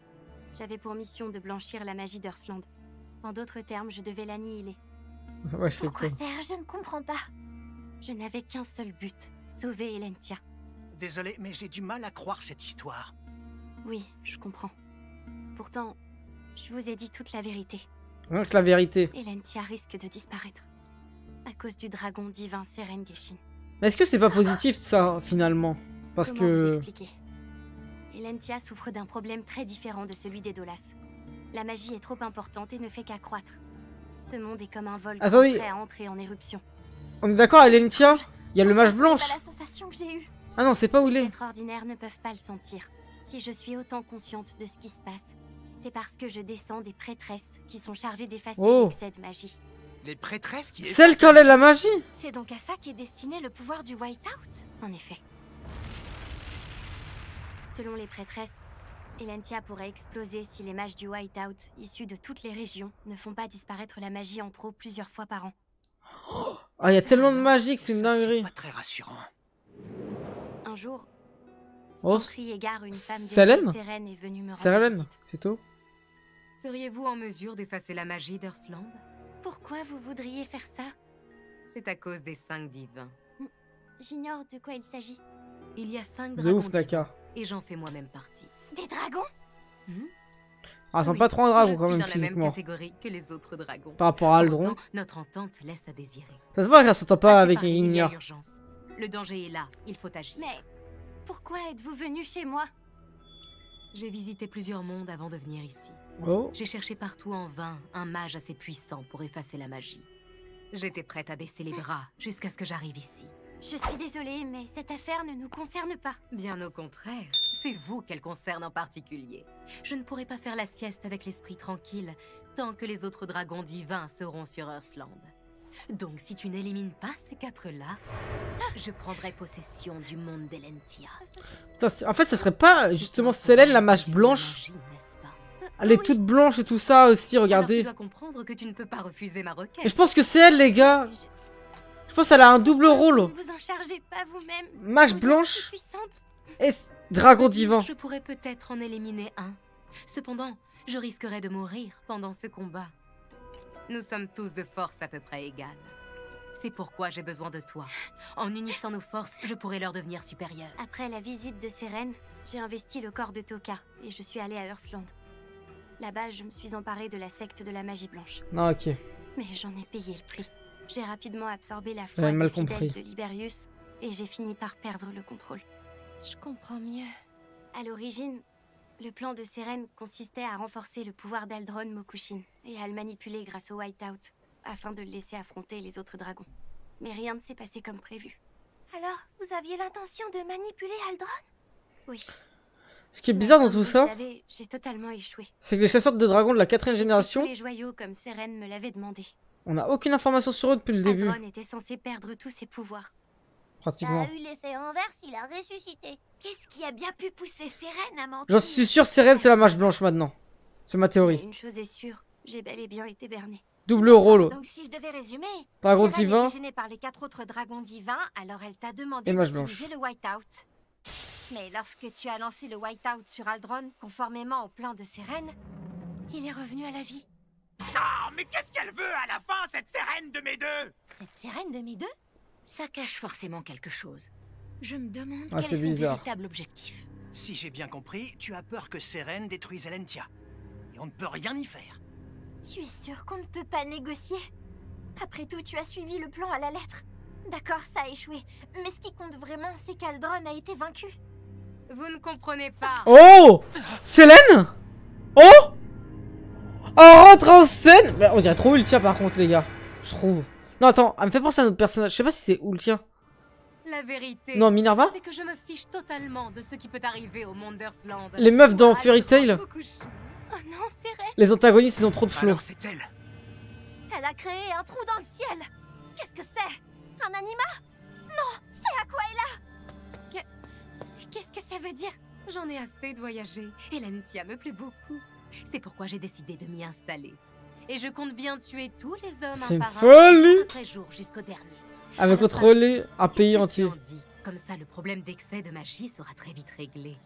J'avais pour mission de blanchir la magie d'Earthland. En d'autres termes, je devais l'annihiler. Ouais, je fais Pourquoi quoi? faire? Je ne comprends pas. Je n'avais qu'un seul but, sauver Elentia. Désolé, mais j'ai du mal à croire cette histoire. Oui, je comprends. Pourtant, je vous ai dit toute la vérité. Rien que la vérité. Elentia risque de disparaître. À cause du dragon divin Serengeshin. Mais est-ce que c'est pas positif ça finalement? Parce Comment vous que. expliquer? Elentia souffre d'un problème très différent de celui d'Edolas. La magie est trop importante et ne fait qu'accroître. Ce monde est comme un volcan Attendez. prêt à entrer en éruption. On est d'accord, Elentia? Il y a le mage Ce blanche. n'est pas la sensation que j'ai eue. Ah non, c'est pas où il Les est. êtres ordinaires ne peuvent pas le sentir. Si je suis autant consciente de ce qui se passe, c'est parce que je descends des prêtresses qui sont chargées d'effacer Oh. l'excès de magie. Les prêtresses qui... Celle qui enlève la magie. C'est donc à ça qu'est destiné le pouvoir du Whiteout? En effet. Selon les prêtresses, Elentia pourrait exploser si les mages du Whiteout, issus de toutes les régions, ne font pas disparaître la magie en trop plusieurs fois par an. Ah, il y a tellement de magie que c'est une dinguerie. Pas très rassurant. Un jour, Oh, sans cri égard, une femme Sélène Sérène est venue me rendre Sérène, visite. c'est tout. Seriez-vous en mesure d'effacer la magie d'Earthland? Pourquoi vous voudriez faire ça? C'est à cause des 5 divins. J'ignore de quoi il s'agit. Il y a 5 De dragons ouf, Naka. divins, et j'en fais moi-même partie. Des dragons? Ah, ils sont Oui, pas trop un dragon je quand suis même dans la même physiquement. catégorie que les autres dragons. Par rapport à Aldron. Pourtant, notre entente laisse à désirer. Ça se voit qu'elle s'entend pas avec Pareil, il y a Ignore. urgence. Le danger est là, il faut agir. Mais pourquoi êtes-vous venu chez moi? J'ai visité plusieurs mondes avant de venir ici. Oh. J'ai cherché partout en vain un mage assez puissant pour effacer la magie. J'étais prête à baisser les bras jusqu'à ce que j'arrive ici. Je suis désolée, mais cette affaire ne nous concerne pas. Bien au contraire, c'est vous qu'elle concerne en particulier. Je ne pourrai pas faire la sieste avec l'esprit tranquille tant que les autres dragons divins seront sur Earthland. Donc si tu n'élimines pas ces 4-là, je prendrai possession du monde d'Elentia. En fait, ça serait pas justement Sélène, la mage blanche? Elle est toute blanche et tout ça aussi, Alors tu regardez. dois comprendre que tu ne peux pas refuser ma requête. Et je pense que c'est elle, les gars. Je pense qu'elle a un double rôle. Vous en chargez pas vous-même. Mage Vous êtes blanche si puissante. et dragon divin. Je pourrais peut-être en éliminer un. Cependant, je risquerais de mourir pendant ce combat. Nous sommes tous de force à peu près égale. C'est pourquoi j'ai besoin de toi. En unissant nos forces, je pourrais leur devenir supérieure. Après la visite de Sérène, j'ai investi le corps de Toka et je suis allée à Earthland. Là-bas, je me suis emparée de la secte de la magie blanche. Ah, ok. Mais j'en ai payé le prix. J'ai rapidement absorbé la foi mal des fidèles compris. de Liberius et j'ai fini par perdre le contrôle. Je comprends mieux. À l'origine, le plan de Sérène consistait à renforcer le pouvoir d'Aldron Mokushin et à le manipuler grâce au Whiteout, afin de le laisser affronter les autres dragons. Mais rien ne s'est passé comme prévu. Alors, vous aviez l'intention de manipuler Aldron? Oui. Ce qui est bizarre dans Comme tout vous ça, le savez, j'ai totalement échoué. c'est que les chasseurs de dragons de la 4ème Tous génération, les joyaux comme Sérène me l'avait demandé. on n'a aucune information sur eux depuis le début. Aldron était censé perdre tous ses pouvoirs. Pratiquement. Ça a eu l'effet inverse, il a ressuscité. Qu'est-ce qui a bien pu pousser Sérène à mentir? J'en suis sûr, Sérène, c'est la mage blanche maintenant. C'est ma Mais théorie. une chose est sûre, j'ai bel et bien été bernée. Double rôle. Donc si je devais résumer, Dragon Sérène divin. était gênée par les 4 autres dragons divins, alors elle t'a demandé Et mage d'utiliser le Whiteout. Mais lorsque tu as lancé le Whiteout sur Aldron, conformément au plan de Sérène, il est revenu à la vie. Non, mais qu'est-ce qu'elle veut à la fin, cette Sérène de mes deux? Cette Sérène de mes deux? Ça cache forcément quelque chose. Je me demande Ah, quel c'est est son bizarre. véritable objectif. Si j'ai bien compris, tu as peur que Sérène détruise Elentia. Et on ne peut rien y faire. Tu es sûr qu'on ne peut pas négocier? Après tout, tu as suivi le plan à la lettre. D'accord, ça a échoué. Mais ce qui compte vraiment, c'est qu'Aldron a été vaincu. Vous ne comprenez pas. Oh, Sélène. Oh, on rentre en scène. Mais on dirait trop Ultia par contre, les gars. Je trouve. Non, attends, elle me fait penser à un autre personnage. Je sais pas si c'est Ultia. La vérité, Non, Minerva. c'est que je me fiche totalement de ce qui peut arriver au monde d'Earthland. Les meufs dans Fairy Tail. Oh non, Sérène! Les antagonistes, ils ont trop de flow. Alors c'est elle. Elle a créé un trou dans le ciel. Qu'est-ce que c'est? Un anima? Non, c'est Aquaella. Qu'est-ce que ça veut dire? J'en ai assez de voyager. Elentia me plaît beaucoup. C'est pourquoi j'ai décidé de m'y installer. Et je compte bien tuer tous les hommes C'est un une par un, folie. jour après jour jusqu'au dernier. Elle veut contrôler un pays Qu'est-ce que entier. tu en dis? Comme ça, le problème d'excès de magie sera très vite réglé.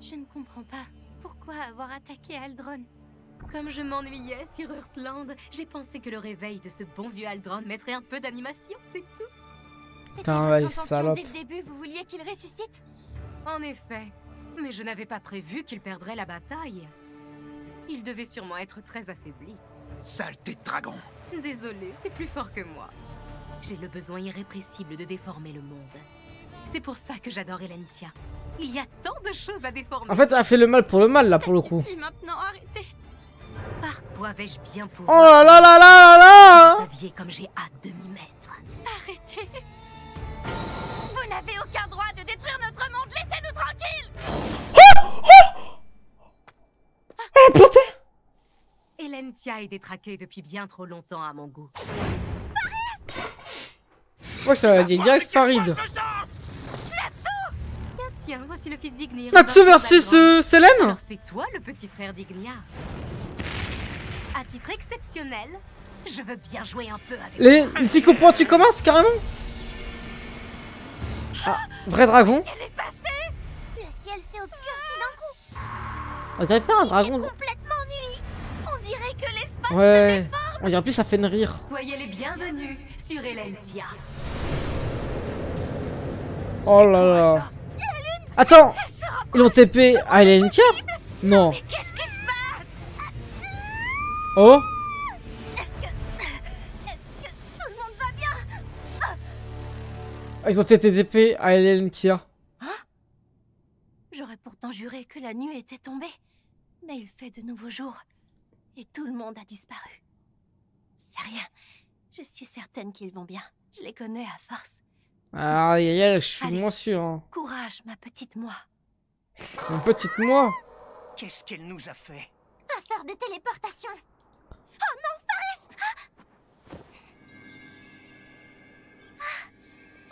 Je ne comprends pas. Pourquoi avoir attaqué Aldron? Comme je m'ennuyais sur Earthland, j'ai pensé que le réveil de ce bon vieux Aldron mettrait un peu d'animation, c'est tout. C'était Putain, votre ouais, intention salope. dès le début, vous vouliez qu'il ressuscite? En effet, mais je n'avais pas prévu qu'il perdrait la bataille. Il devait sûrement être très affaibli. Saleté de dragon. Désolé, c'est plus fort que moi. J'ai le besoin irrépressible de déformer le monde. C'est pour ça que j'adore Elentia. Il y a tant de choses à déformer. En fait, elle fait le mal pour le mal, là, pour le coup. Puis maintenant, arrêtez. Par quoi vais-je bien Oh pouvoir... là là là là là Vous saviez comme j'ai hâte de m'y mettre. Arrêtez. Vous n'avez aucun droit de détruire notre monde. Laissez-nous tranquilles. Elle a planté. Elentia est détraquée depuis bien trop longtemps à mon goût. Moi, ça a dit direct Farid. Tiens, voici si le fils d'Ignir... Natsu versus Selene. Alors c'est toi le petit frère d'Ignir. À titre exceptionnel, je veux bien jouer un peu avec Les psychopoints, tu commences carrément. Ah, vrai dragon. Qu'elle est passée. Le ciel s'est obscurci d'un coup. On dirait pas un dragon. Complètement nuit. On dirait que l'espace se Ouais. déforme. On dirait plus ça fait une rire. Soyez les bienvenus sur Elentia. Oh là là. Attends. Ils ont TP à Elentia? Non. Qu'est-ce qui se passe? Oh. Est-ce que tout le monde va bien? Ils ont TP à Elentia. J'aurais pourtant juré que la nuit était tombée. Mais il fait de nouveaux jours. Et tout le monde a disparu. C'est rien. Je suis certaine qu'ils vont bien. Je les connais à force. Aïe aïe aïe, je suis Allez. moins sûr. Hein. Courage, ma petite moi. Une petite moi. Qu'est-ce qu'elle nous a fait? Un sort de téléportation. Oh non, Faris!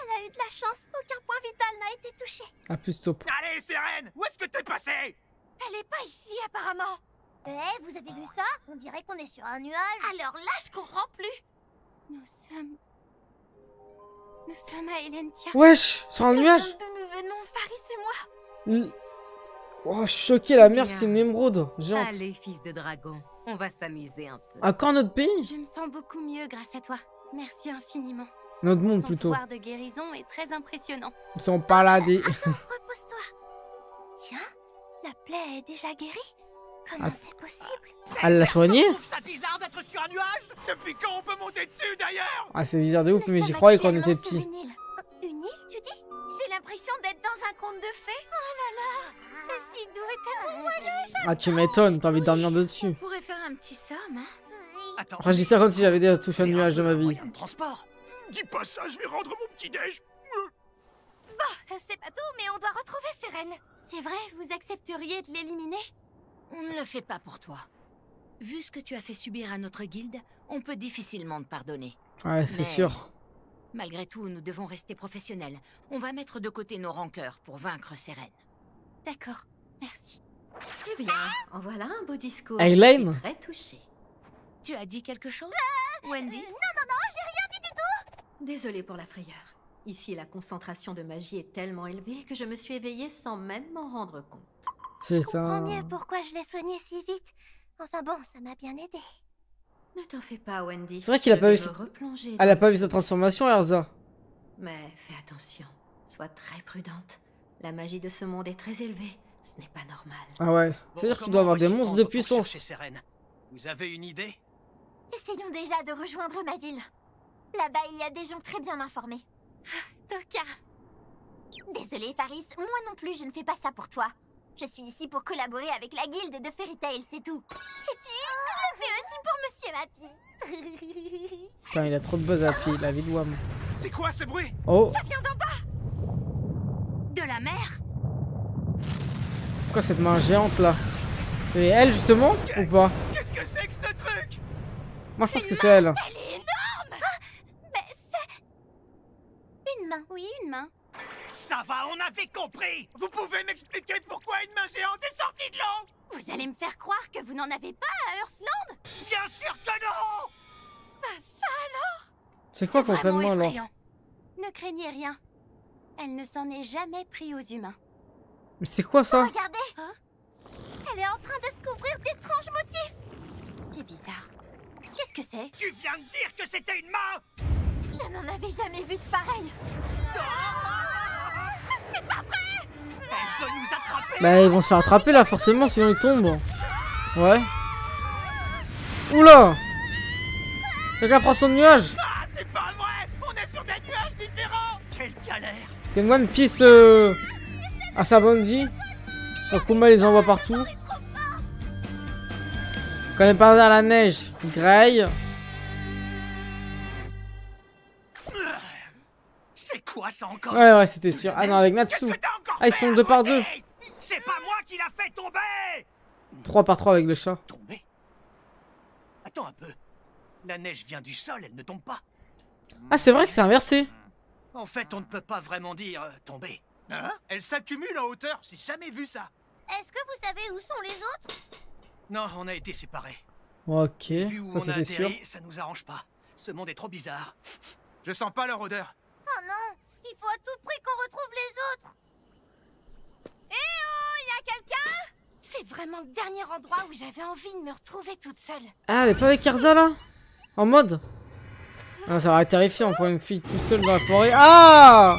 Elle a eu de la chance. Aucun point vital n'a été touché. À plus top. Allez, Sérène, où est-ce que t'es passé? Elle est pas ici, apparemment. Vous avez vu ça? On dirait qu'on est sur un nuage. Alors là, je comprends plus. Nous sommes à Elentia. Wesh, sur un nuage. D'où nous venons, Faris et moi. Oh, je suis choqué, la mer c'est une émeraude. Géante. Allez, fils de dragon, on va s'amuser un peu. Encore notre pays? Je me sens beaucoup mieux grâce à toi. Merci infiniment. Notre monde Ton plutôt. pouvoir de guérison est très impressionnant. Ils sont paladés. Repose-toi. Tiens, la plaie est déjà guérie. Comment Ah. c'est possible? Elle l'a soigné? Je trouve ça bizarre d'être sur un nuage. Depuis quand on peut monter dessus, d'ailleurs? Ah, c'est bizarre de ouf, Nous mais j'y sommes croyais quand on était actuellement sur petits. Une île. Une île, tu dis? J'ai l'impression d'être dans un conte de fées. Oh là là, c'est si doux et tellement moelleux. Ah, tu m'étonnes, t'as envie de dormir dessus. On pourrait faire un petit somme, hein? Attends. Enfin, je dis ça comme si j'avais déjà touché un nuage de ma vie. moyen de transport. Dis pas ça, je vais rendre mon petit-déj. C'est pas tout, mais on doit retrouver Sérène. C'est vrai, vous accepteriez de l'éliminer? On ne le fait pas pour toi. Vu ce que tu as fait subir à notre guilde, on peut difficilement te pardonner. Ouais, c'est Mais- sûr. Malgré tout, nous devons rester professionnels. On va mettre de côté nos rancœurs pour vaincre Sérène. D'accord, merci. Eh bien, en voilà un beau discours. Hey, Je lame. suis très touchée. Tu as dit quelque chose, Wendy? Non, j'ai rien dit du tout. Désolée pour la frayeur. Ici, la concentration de magie est tellement élevée que je me suis éveillée sans même m'en rendre compte. C'est Je comprends ça. mieux pourquoi je l'ai soignée si vite. Enfin bon, ça m'a bien aidé. Ne t'en fais pas, Wendy. C'est vrai qu'il a Je pas vais vu me sa- replonger Elle a dans pas le vu sa sang. transformation, Erza. Mais fais attention. Sois très prudente. La magie de ce monde est très élevée. Ce n'est pas normal. Ah ouais. Bon, C'est-à-dire qu'il comment doit avoir on va des s'y monstres prendre de pour puissance. chercher Sérène? Vous avez une idée? Essayons déjà de rejoindre ma ville. Là-bas, il y a des gens très bien informés. Toka, Désolée, Faris, moi non plus, je ne fais pas ça pour toi. Je suis ici pour collaborer avec la guilde de Fairy Tail, c'est tout. Et puis, je le fais aussi pour Monsieur Mappy. Putain, il a trop de buzz à pied, la vie de Wam. C'est quoi ce bruit? Oh, Ça vient d'en bas. De la mer? quoi cette main géante là? C'est elle justement ou pas? Qu'est-ce que c'est que ce truc? Moi je pense que c'est elle. Elle est énorme. Mais c'est... Une main. oui, une main. Ça va, on avait compris. Vous pouvez m'expliquer pourquoi une main géante est sortie de l'eau? Vous allez me faire croire que vous n'en avez pas à Earthland? Bien sûr que non. Bah ça alors. C'est quoi Vraiment concrètement alors? effrayant. Ne craignez rien. Elle ne s'en est jamais pris aux humains. Mais c'est quoi ça? Regardez. Elle est en train de se couvrir d'étranges motifs. C'est bizarre. Qu'est-ce que c'est? Tu viens de dire que c'était une main. Je n'en avais jamais vu de pareil. C'est pas vrai. Elle veut nous attraper. Bah ils vont se faire attraper là forcément sinon ils tombent. Ouais. Oula! Quelqu'un prend son nuage! Ah, c'est pas vrai! On est sur des nuages différents! Quelle galère. Kenwan pisse à sa bandit. Donc Kuma les envoie partout. Quand on est pas dans la neige, Grey. C'est quoi ça encore? Ouais, c'était sûr. Ah non, avec Natsu. Qu'est-ce que t'as encore Ah, ils fait sont à 2 par côté? 2. C'est pas moi qui l'a fait tomber. 3 par 3 avec le chat. Tomber? Attends un peu. La neige vient du sol, elle ne tombe pas. Ah, c'est vrai que c'est inversé. En fait, on ne peut pas vraiment dire tomber. Hein? Elle s'accumule en hauteur, j'ai jamais vu ça. Est-ce que vous savez où sont les autres? Non, on a été séparés. Ok, Vu où ça on a c'était sûr. atterri, ça nous arrange pas. Ce monde est trop bizarre. Je sens pas leur odeur. Oh non, il faut à tout prix qu'on retrouve les autres. Eh oh, y a quelqu'un? C'est vraiment le dernier endroit où j'avais envie de me retrouver toute seule. Ah, elle est pas avec Erza là? En mode? Ah, ça aurait été terrifiant pour une fille toute seule dans la forêt. Ah!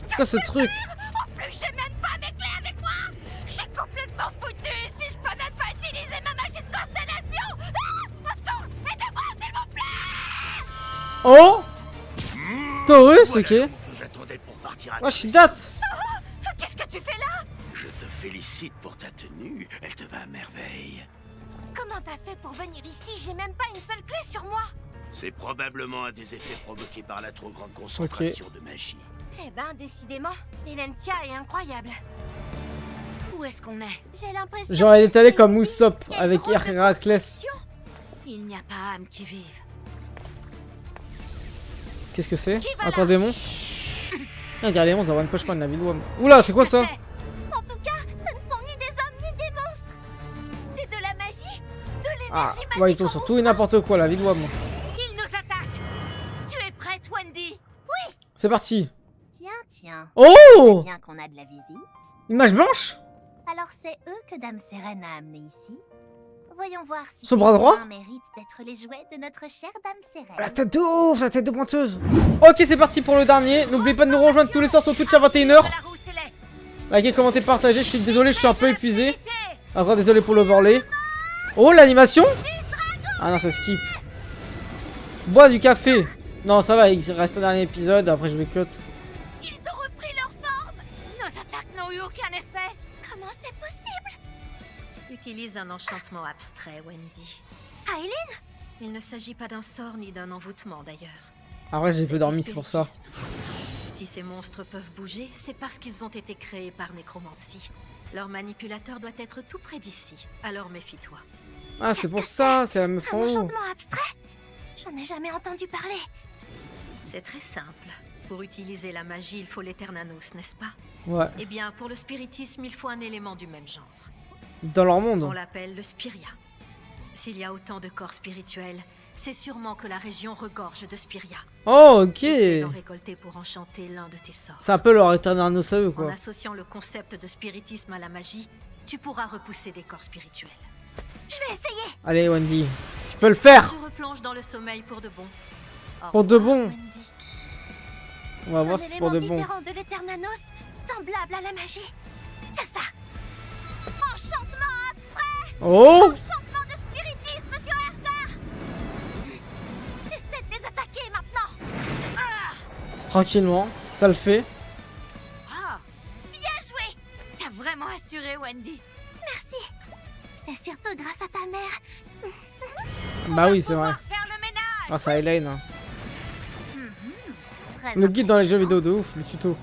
C'est quoi ce truc? En plus, j'ai même pas mes clés avec moi. Je suis complètement foutue si je peux même pas utiliser ma magie de constellation. Ah! Au secours, aidez-moi, s'il vous plaît. Oh! Taurus, ok. Que j'attendais pour partir à Oh, je date! Oh, qu'est-ce que tu fais là? Je te félicite pour ta tenue, elle te va à merveille. Comment t'as fait pour venir ici? J'ai même pas une seule clé sur moi. C'est probablement un des effets provoqués par la trop grande concentration de magie. Eh ben, décidément, Elentia est incroyable. Où est-ce qu'on est? J'ai l'impression... Genre, elle est allée comme Usopp avec Héraclès. Il n'y a pas âme qui vive. Qu'est-ce que c'est? Encore des monstres? Ah, regarde les monstres dans One Punch Man, la vidéo. Oula, c'est quoi ça? En tout cas, ce ne sont ni des hommes ni des monstres. C'est de la magie, de l'énergie Ah, magique. ouais, ils sont surtout n'importe quoi, la vidéo. Ils nous attaquent. Tu es prête, Wendy? Oui. C'est parti. Tiens. Oh! C'est bien qu'on a de la visite. Image blanche? Alors c'est eux que Dame Sérène a amenés ici. Voyons voir si Son bras droit mérite d'être les jouets de notre chère Dame Sérène. La tête de ouf, la tête de pointeuse. Ok, c'est parti pour le dernier. N'oubliez pas de nous rejoindre tous les soirs sur Twitch à 21h. Likez, commentez, partagez. Je suis désolé, je suis un peu épuisé. Encore désolé pour l'overlay. Oh, l'animation? Ah non, ça skip. Bois du café. Non, ça va, il reste un dernier épisode. Après, je vais cut. Ils ont repris leur forme. Nos attaques n'ont eu aucun effet. Comment c'est possible? Utilise un enchantement abstrait, Wendy. Aileen? Il ne s'agit pas d'un sort ni d'un envoûtement d'ailleurs. Ah ouais, j'ai C'est peu dormi, du c'est pour ça. spiritisme. Si ces monstres peuvent bouger, c'est parce qu'ils ont été créés par nécromancie. Leur manipulateur doit être tout près d'ici, alors méfie-toi. Ah, c'est pour ça, c'est la meuf en Un haut. enchantement abstrait? J'en ai jamais entendu parler. C'est très simple. Pour utiliser la magie, il faut l'éternanos, n'est-ce pas? Ouais. Eh bien, pour le spiritisme, il faut un élément du même genre. Dans leur On monde. l'appelle le spiria. S'il y a autant de corps spirituels, c'est sûrement que la région regorge de spiria. Oh, ok. Essaie d'en récolter pour enchanter l'un de tes sorts. C'est un peu leur éternel à eux, En quoi. associant le concept de spiritisme à la magie, tu pourras repousser des corps spirituels. Je vais essayer. Allez, Wendy. Tu peux le faire. Je replonge dans le sommeil pour de bon. Au Pour de revoir, bon. Wendy. On va voir Un si c'est pour de élément bon. différent de l'éternanos, semblable à la magie. C'est ça. Enchantement abstrait. Oh! Enchantement de spiritisme sur Erza. Essaie de les attaquer maintenant. Tranquillement, ça le fait. Ah, bien joué. T'as vraiment assuré, Wendy. Merci. C'est surtout grâce à ta mère. Bah oui, c'est vrai. Faire le ménage. Ah, ça Elaine. Hein. Très Le guide dans les jeux impressionnant. vidéo de ouf, le tuto.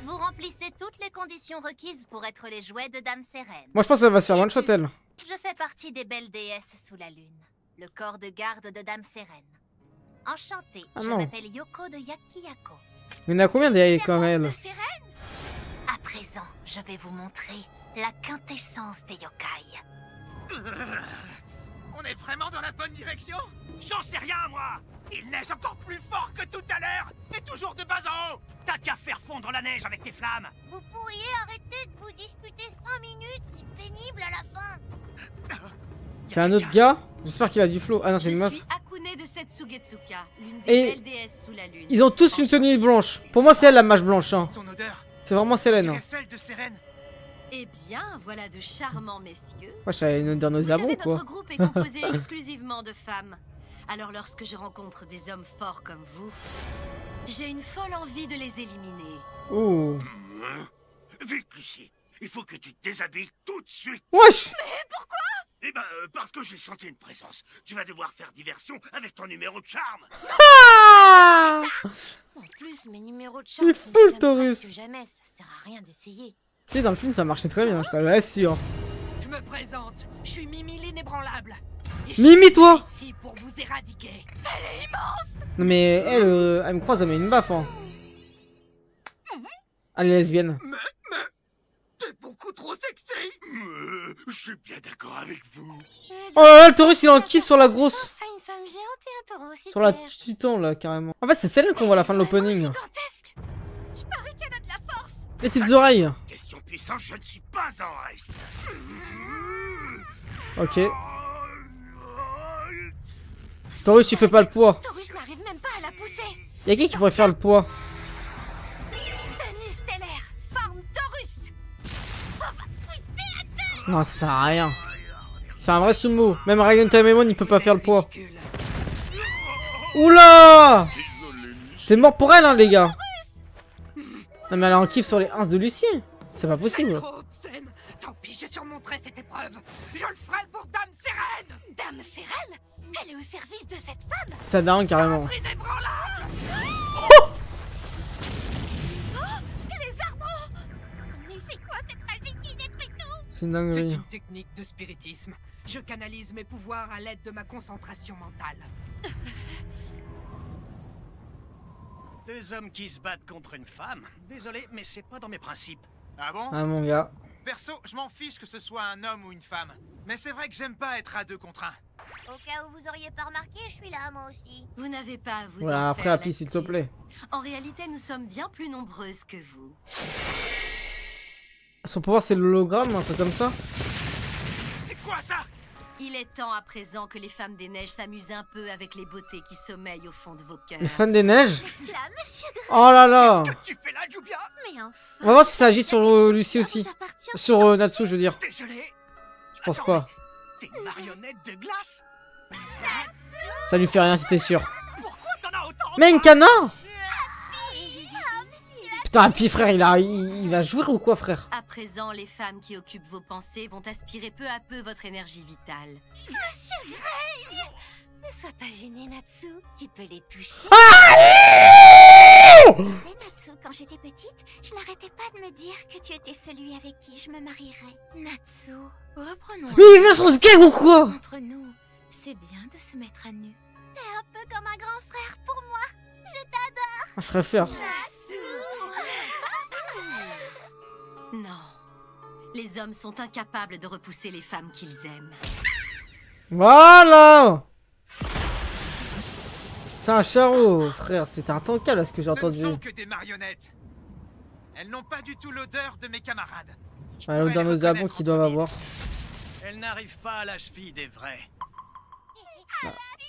Vous remplissez toutes les conditions requises pour être les jouets de Dame Sérène. Moi, je pense qu'elle va se faire one shot, elle. Je fais partie des belles déesses sous la lune, le corps de garde de Dame Sérène. Enchantée, Ah je non. m'appelle Yoko de Yakiyako. Il y en a combien des comme elle? De Sérène? À présent, je vais vous montrer la quintessence des yokai. On est vraiment dans la bonne direction? J'en sais rien, moi. Il neige encore plus fort que tout à l'heure, et toujours de bas en haut. T'as qu'à faire fondre la neige avec tes flammes. Vous pourriez arrêter de vous disputer 5 minutes, c'est pénible à la fin. C'est un autre gars? J'espère qu'il a du flow. Ah non, c'est Je une meuf. suis Akune de Setsugetsuka, l'une des Et belles déesses sous la lune. ils ont tous une tenue blanche. Pour moi, c'est elle la mage blanche. Hein. Son odeur, C'est vraiment Célène. Hein. celle de Sérène. Eh bien, voilà de charmants messieurs. Moi, j'avais une odeur Vous savez, nauséabonde, quoi. notre groupe est composé exclusivement de femmes. Alors lorsque je rencontre des hommes forts comme vous, j'ai une folle envie de les éliminer. Oh. Vite, Lucie. Il faut que tu te déshabilles tout de suite. Wesh! Mais pourquoi? Eh ben, parce que j'ai senti une présence. Tu vas devoir faire diversion avec ton numéro de charme. Ah! En plus, mes numéros de Il charme est full, fonctionnent Taurus. presque jamais. Ça sert à rien d'essayer. Tu sais, dans le film, ça marchait très bien. Je t'assure. Je me présente. Je suis Mimi l'inébranlable. Mimi, toi! Ici pour vous éradiquer. Elle est immense. Non, mais elle, elle me croise, elle met une baffe. Hein. Elle est lesbienne. Mais, t'es beaucoup trop sexy. Je suis bien d'accord avec vous. Oh là là, le Taurus il est en kiff sur la grosse. Enfin, une femme géante et un taureau, super. Sur la titan là, carrément. En fait, c'est celle qu'on voit à la fin de l'opening. Je parie qu'elle a de la force. Les petites oreilles. Question puissante, je ne suis pas en reste. Ok. Taurus, tu fais pas le poids. Taurus n'arrive même pas à la pousser. Y'a qui pourrait faire le poids? Tenue stellaire, forme Taurus. On va pousser à terre. Non, ça sert à rien. C'est un vrai sumo. Même Regen Tamemon, il peut pas faire le poids. Oula! C'est mort pour elle, hein, les gars. Non, mais elle est en kiff sur les 1 de Lucie. C'est pas possible. Trop obscène. Tant pis, je surmonterai cette épreuve. Je le ferai pour Dame Sérène. Dame Sérène? Elle est au service de cette femme. Ça dingue, carrément. Oh, les arbres. Mais c'est quoi cette magie qui détruit tout? C'est une dinguerie. C'est une technique de spiritisme. Je canalise mes pouvoirs à l'aide de ma concentration mentale. Deux hommes qui se battent contre une femme. Désolé, mais c'est pas dans mes principes. Ah bon? Ah, mon gars. Perso, je m'en fiche que ce soit un homme ou une femme. Mais c'est vrai que j'aime pas être à 2 contre 1. Au cas où vous auriez pas remarqué, je suis là, moi aussi. Vous n'avez pas à vous Ouais, en après, faire Happy, s'il te là-dessus. plaît. En réalité, nous sommes bien plus nombreuses que vous. Son pouvoir, c'est l'hologramme, un truc comme ça. C'est quoi ça? Il est temps à présent que les femmes des neiges s'amusent un peu avec les beautés qui sommeillent au fond de vos cœurs. Les fans des neiges? Là, monsieur Gray. Oh là là! Qu'est-ce que tu fais là, Jubia? Mais enfin. On va voir si ça agit sur Lucie aussi. Sur Natsu, je veux dire. Désolé. Je pense pas. T'es une marionnette de glace? Ça lui fait rien, si t'es sûr. Pourquoi t'en as autant? Mais une canard! Putain, Happy, frère, il va jouer ou quoi, frère? À présent, les femmes qui occupent vos pensées vont aspirer peu à peu votre énergie vitale. Monsieur Gray. Ne sois pas gêné, Natsu. Tu peux les toucher. Tu sais, Natsu, quand j'étais petite, je n'arrêtais pas de me dire que tu étais celui avec qui je me marierais. Natsu, reprenons. Mais il veut son skeg ou quoi? Entre nous, c'est bien de se mettre à nu. T'es un peu comme un grand frère pour moi. Je t'adore. Je préfère. Non. Les hommes sont incapables de repousser les femmes qu'ils aiment. Voilà! C'est un charreau, frère. C'était un tanka là, ce que j'ai entendu. Ce ne sont que des marionnettes. Elles n'ont pas du tout l'odeur de mes camarades. Ouais, l'odeur nauséabond qu'ils doivent avoir. Elle n'arrive pas à la cheville des vrais.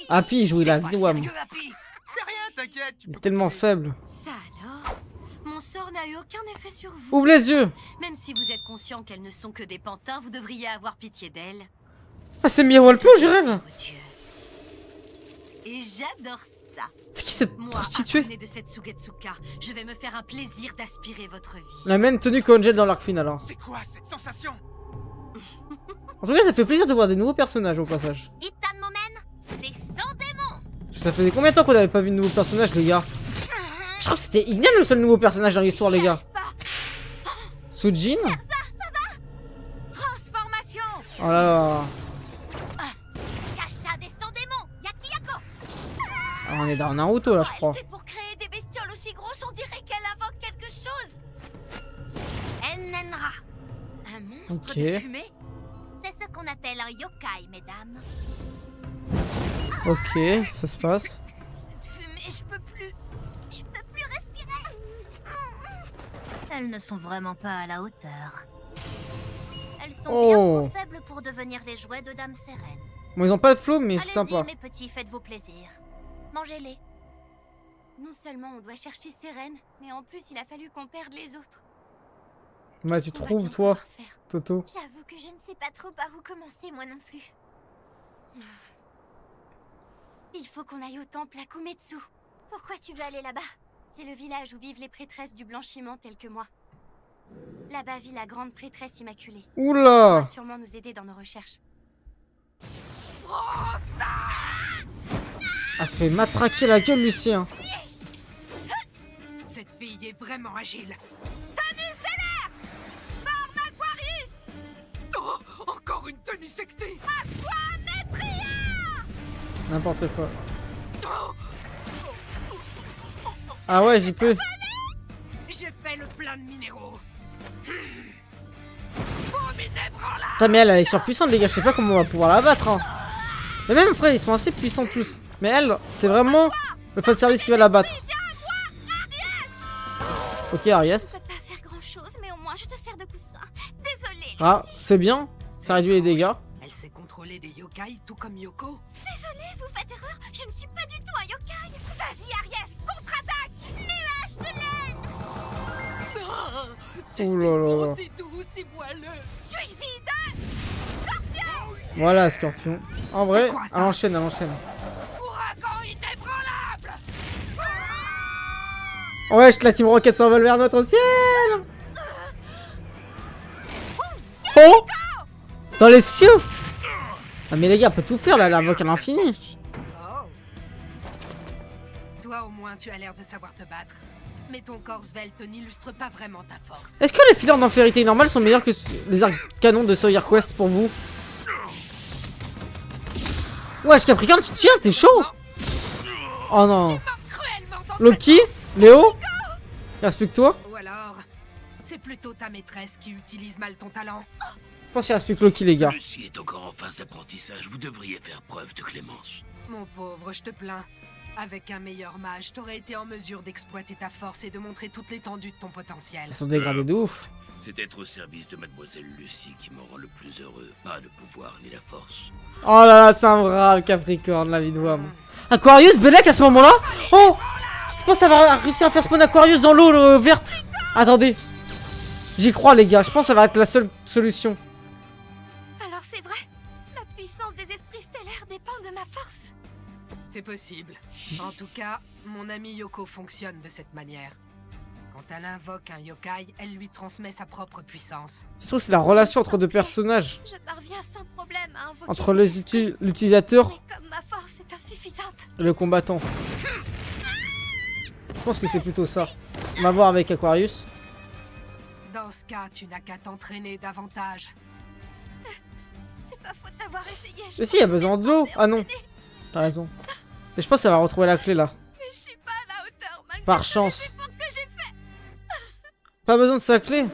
Happy, il joue, il a Wam. C'est rien, t'inquiète. Il est tellement faible. Ça alors? Mon sort n'a eu aucun effet sur vous. Ouvre les yeux! Même si vous êtes conscient qu'elles ne sont que des pantins, vous devriez avoir pitié d'elles. Ah, c'est Mia Walpo, je rêve! Et j'adore ça. C'est qui cette Moi, prostituée? apprenez de cette Sugetsuka, je vais me faire un plaisir d'aspirer votre vie. La même tenue qu'Angel dans l'arc final. Hein. C'est quoi cette sensation? En tout cas, ça fait plaisir de voir des nouveaux personnages au passage. Itan Momen, des 100 démons. Ça faisait combien de temps qu'on n'avait pas vu de nouveaux personnages, les gars? Je crois que c'était Ignan le seul nouveau personnage dans l'histoire, les gars. Sujin? Ça va. Transformation. Oh là là. Kasha des 100 démons. Yakiyako. Ah, on est dans Naruto là, je crois. Elle fait pour créer des bestioles aussi grosses, on dirait qu'elle invoque quelque chose. Ennenra. Un monstre Ok. de fumée. C'est ce qu'on appelle un yokai, mesdames. Ok, ça se passe. Cette fumée, je peux plus respirer. Elles ne sont vraiment pas à la hauteur. Elles sont bien trop faibles pour devenir les jouets de Dame Sérène. Bon, ils ont pas de flow, mais c'est Allez-y, sympa. mes petits, faites vos plaisirs. Mangez-les. Non seulement on doit chercher Sérène, mais en plus il a fallu qu'on perde les autres. Bah, tu trouves, toi, Toto? J'avoue que je ne sais pas trop par où commencer, moi non plus. Il faut qu'on aille au temple à Kumetsu. Pourquoi tu veux aller là-bas? C'est le village où vivent les prêtresses du blanchiment telles que moi. Là-bas vit la grande prêtresse immaculée. Oula! Elle pourra sûrement nous aider dans nos recherches. Elle se fait matraquer la gueule, Lucien. Cette fille est vraiment agile. Tenue stellaire! Forme Aquarius! Oh, encore une tenue sexy! Aquametria! N'importe quoi. Ah ouais, j'y peux. J'ai fait le plein de minéraux. Putain, mais elle est surpuissante, les gars. Je sais pas comment on va pouvoir la battre. Hein. Mais même, frère, ils sont assez puissants tous. Mais elle, c'est vraiment le fan service qui va la battre. Ok, Arias. Je ne peux pas faire grand chose, mais au moins je te sers de coussin. Désolée. Ah, c'est bien. Ça réduit les dégâts. Elle sait contrôler des yokai tout comme Yoko. Désolée, vous faites erreur. Je ne suis pas du tout un yokai. Vas-y, Aries, contre-attaque. Nuage de laine. C'est Ouh là là. si doux, si moelleux. Suivi de Scorpion. Voilà, Scorpion. En vrai, quoi, ça? elle enchaîne, elle enchaîne. Ouragan inébranlable. Ouais, la Team Rocket s'envole vers notre ciel. Oh, dans les cieux. Ah mais les gars, elle peut tout faire là, elle invoque à l'infini. Oh. Toi au moins tu as l'air de savoir te battre. Mais ton corps svelte n'illustre pas vraiment ta force. Est-ce que les fillers dans Fairy Tail normal sont meilleurs que les arcs canons de Sawyer Quest pour vous? Wesh, Capricorne, tiens, t'es chaud. Oh non. Loki, Léo, il reste plus que toi. Ou alors, c'est plutôt ta maîtresse qui utilise mal ton talent. Je pense qu'il reste plus que Loki, les gars. Lucie est encore en phase d'apprentissage. Vous devriez faire preuve de clémence. Mon pauvre, je te plains. Avec un meilleur mage, t'aurais été en mesure d'exploiter ta force et de montrer toute l'étendue de ton potentiel. Ils sont dégradés de ouf. C'est être au service de Mademoiselle Lucie qui me rend le plus heureux, pas le pouvoir ni la force. Oh là là, c'est un brave Capricorne, la vie de Wam. Aquarius, Belek à ce moment-là. Oh, je pense avoir réussi à faire spawn Aquarius dans l'eau verte. Attendez, j'y crois les gars, je pense que ça va être la seule solution. Alors c'est vrai. La puissance des esprits stellaires dépend de ma force. C'est possible. En tout cas, mon amie Yoko fonctionne de cette manière. Quand elle invoque un yokai, elle lui transmet sa propre puissance. C'est sûr que c'est la relation entre deux personnages. Je parviens sans problème à invoquer Entre l'utilisateur mais comme ma force est insuffisante. et le combattant. Je pense que c'est plutôt ça. On va voir avec Aquarius. Dans ce cas, tu n'as qu'à t'entraîner davantage. C'est pas faute d'avoir essayé. Mais si, il y a besoin de l'eau. Ah non, t'as raison. Mais je pense que ça va retrouver la clé là. Mais je suis pas à la hauteur malgré Par tous chance. les efforts que j'ai fait. Pas besoin de sa clé.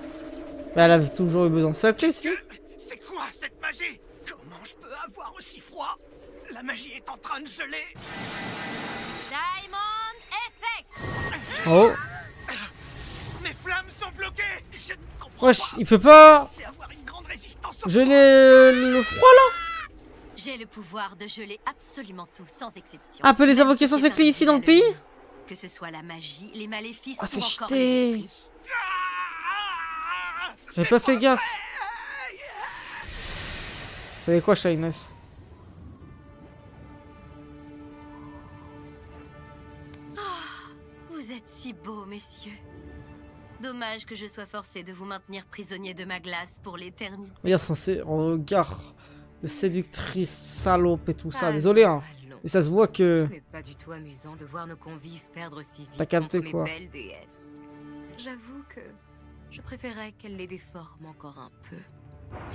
Mais elle avait toujours eu besoin de sa clé, si. C'est quoi cette magie? Comment je peux avoir aussi froid? La magie est en train de geler. Diamond Effect. Oh. Mes flammes sont bloquées. Je ne comprends Wesh, pas. il peut pas C'est censé avoir une grande résistance au geler le froid là. J'ai le pouvoir de geler absolument tout, sans exception. Ah, peut les Même invoquer si sans c'est ces clés ici dans le invisible à pays? l'œil. Que ce soit la magie, les maléfices Ah, ou c'est encore cheaté. les esprits. J'avais pas fait gaffe. Vous savez quoi, Shyness? Vous êtes si beaux, messieurs. Dommage que je sois forcée de vous maintenir prisonnier de ma glace pour l'éternité. Regarde son regard de séductrice, salope et tout ça. Allons, Désolé, hein. allons. Et ça se voit que. Ce n'est pas du tout amusant de voir nos convives perdre si vite T'as capté contre quoi? mes belles déesses. J'avoue que je préférais qu'elles les déforment encore un peu.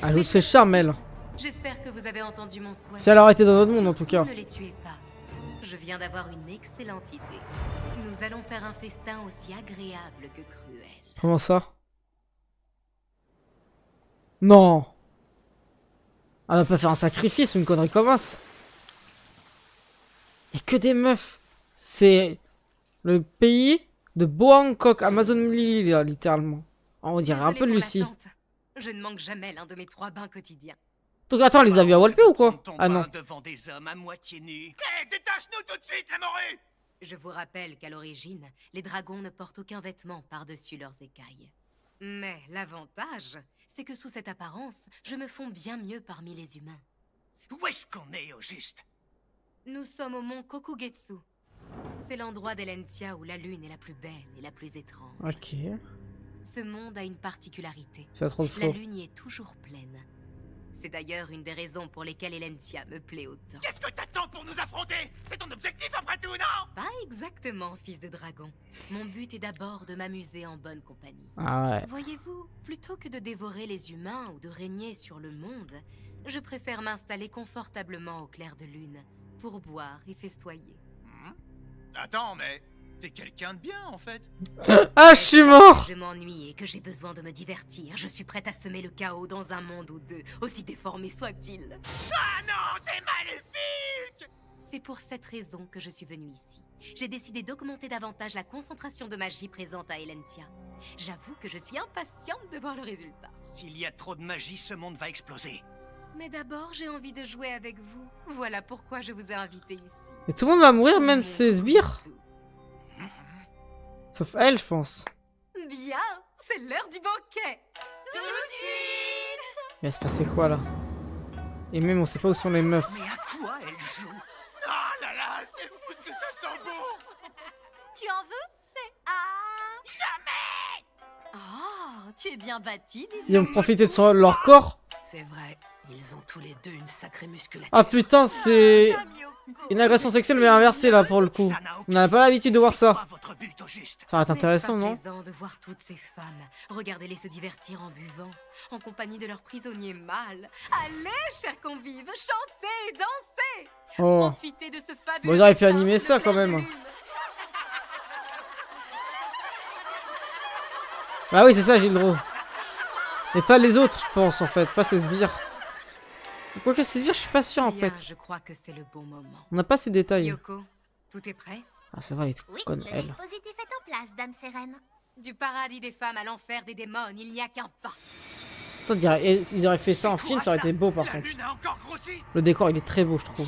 Elle a ses charmes, elle. J'espère que vous avez entendu mon souhait. Si elle aurait été dans notre monde, en tout Surtout, cas. ne les tuez pas. Je viens d'avoir une excellente idée. Nous allons faire un festin aussi agréable que cruel. Comment ça? Non. Elle va pas faire un sacrifice ou une connerie comme ça. Y'a que des meufs. C'est le pays de Bangkok, Amazon Lily, littéralement. On dirait un Désolée peu de pour Lucie. l'attente. Je ne manque jamais l'un de mes 3 bains quotidiens. Donc attends, elle les a vus à Walpé ou quoi? Ah non. devant des hommes à moitié nus. Hé, détache-nous tout de suite, la morue! Je vous rappelle qu'à l'origine, les dragons ne portent aucun vêtement par-dessus leurs écailles. Mais l'avantage, c'est que sous cette apparence, je me fonds bien mieux parmi les humains. Où est-ce qu'on est au juste? Nous sommes au mont Kokugetsu. C'est l'endroit d'Elentia où la lune est la plus belle et la plus étrange. Ok. Ce monde a une particularité. C'est trop La fort. lune y est toujours pleine. C'est d'ailleurs une des raisons pour lesquelles Elentia me plaît autant. Qu'est-ce que t'attends pour nous affronter? C'est ton objectif après tout, non? Pas exactement, fils de dragon. Mon but est d'abord de m'amuser en bonne compagnie. Ah ouais. Voyez-vous, plutôt que de dévorer les humains ou de régner sur le monde, je préfère m'installer confortablement au clair de lune pour boire et festoyer. Attends, mais T'es quelqu'un de bien, en fait. Ah, je suis mort. Je m'ennuie et que j'ai besoin de me divertir. Je suis prête à semer le chaos dans un monde ou deux, aussi déformé soit-il. Ah non, t'es maléfique! C'est pour cette raison que je suis venue ici. J'ai décidé d'augmenter davantage la concentration de magie présente à Elentia. J'avoue que je suis impatiente de voir le résultat. S'il y a trop de magie, ce monde va exploser. Mais d'abord, j'ai envie de jouer avec vous. Voilà pourquoi je vous ai invité ici. Mais tout le monde va mourir, même ces sbires. Sauf elle, je pense. Bien, c'est l'heure du banquet. Tout de suite. Il va se passer quoi là? Et même on sait pas où sont les meufs. Mais à quoi elle joue? Oh là là, c'est fou ce que ça sent bon! Tu en veux? Fais ah! Jamais! Oh, tu es bien bâti, dis. Ils ont profité de leur corps. C'est vrai, ils ont tous les deux une sacrée musculature. Ah putain, c'est une agression sexuelle mais inversée là pour le coup. On n'a pas l'habitude de voir ça. Ça va être intéressant, non? C'est plaisant de voir toutes ces femmes. Regardez-les se divertir en buvant, en compagnie de leurs prisonniers mâles. Allez, chers convives, chantez, dansez. Oh. Profitez de ce fabuleux. Bon, ils auraient pu animer ça quand même. Bah oui, c'est ça, Gildro. Et pas les autres, je pense, en fait. Pas ces sbires. Quoique ces sbires, je suis pas sûr, en fait. Je crois que c'est le bon moment. On n'a pas ces détails. Yoko, tout est prêt? Ah, ça va, les Oui, connes, le elle. dispositif est en place, Dame Sérène. Du paradis des femmes à l'enfer des démons, il n'y a qu'un pas. Attends, ils auraient fait ça en film, ça aurait été beau, par contre. Le décor, il est très beau, je trouve.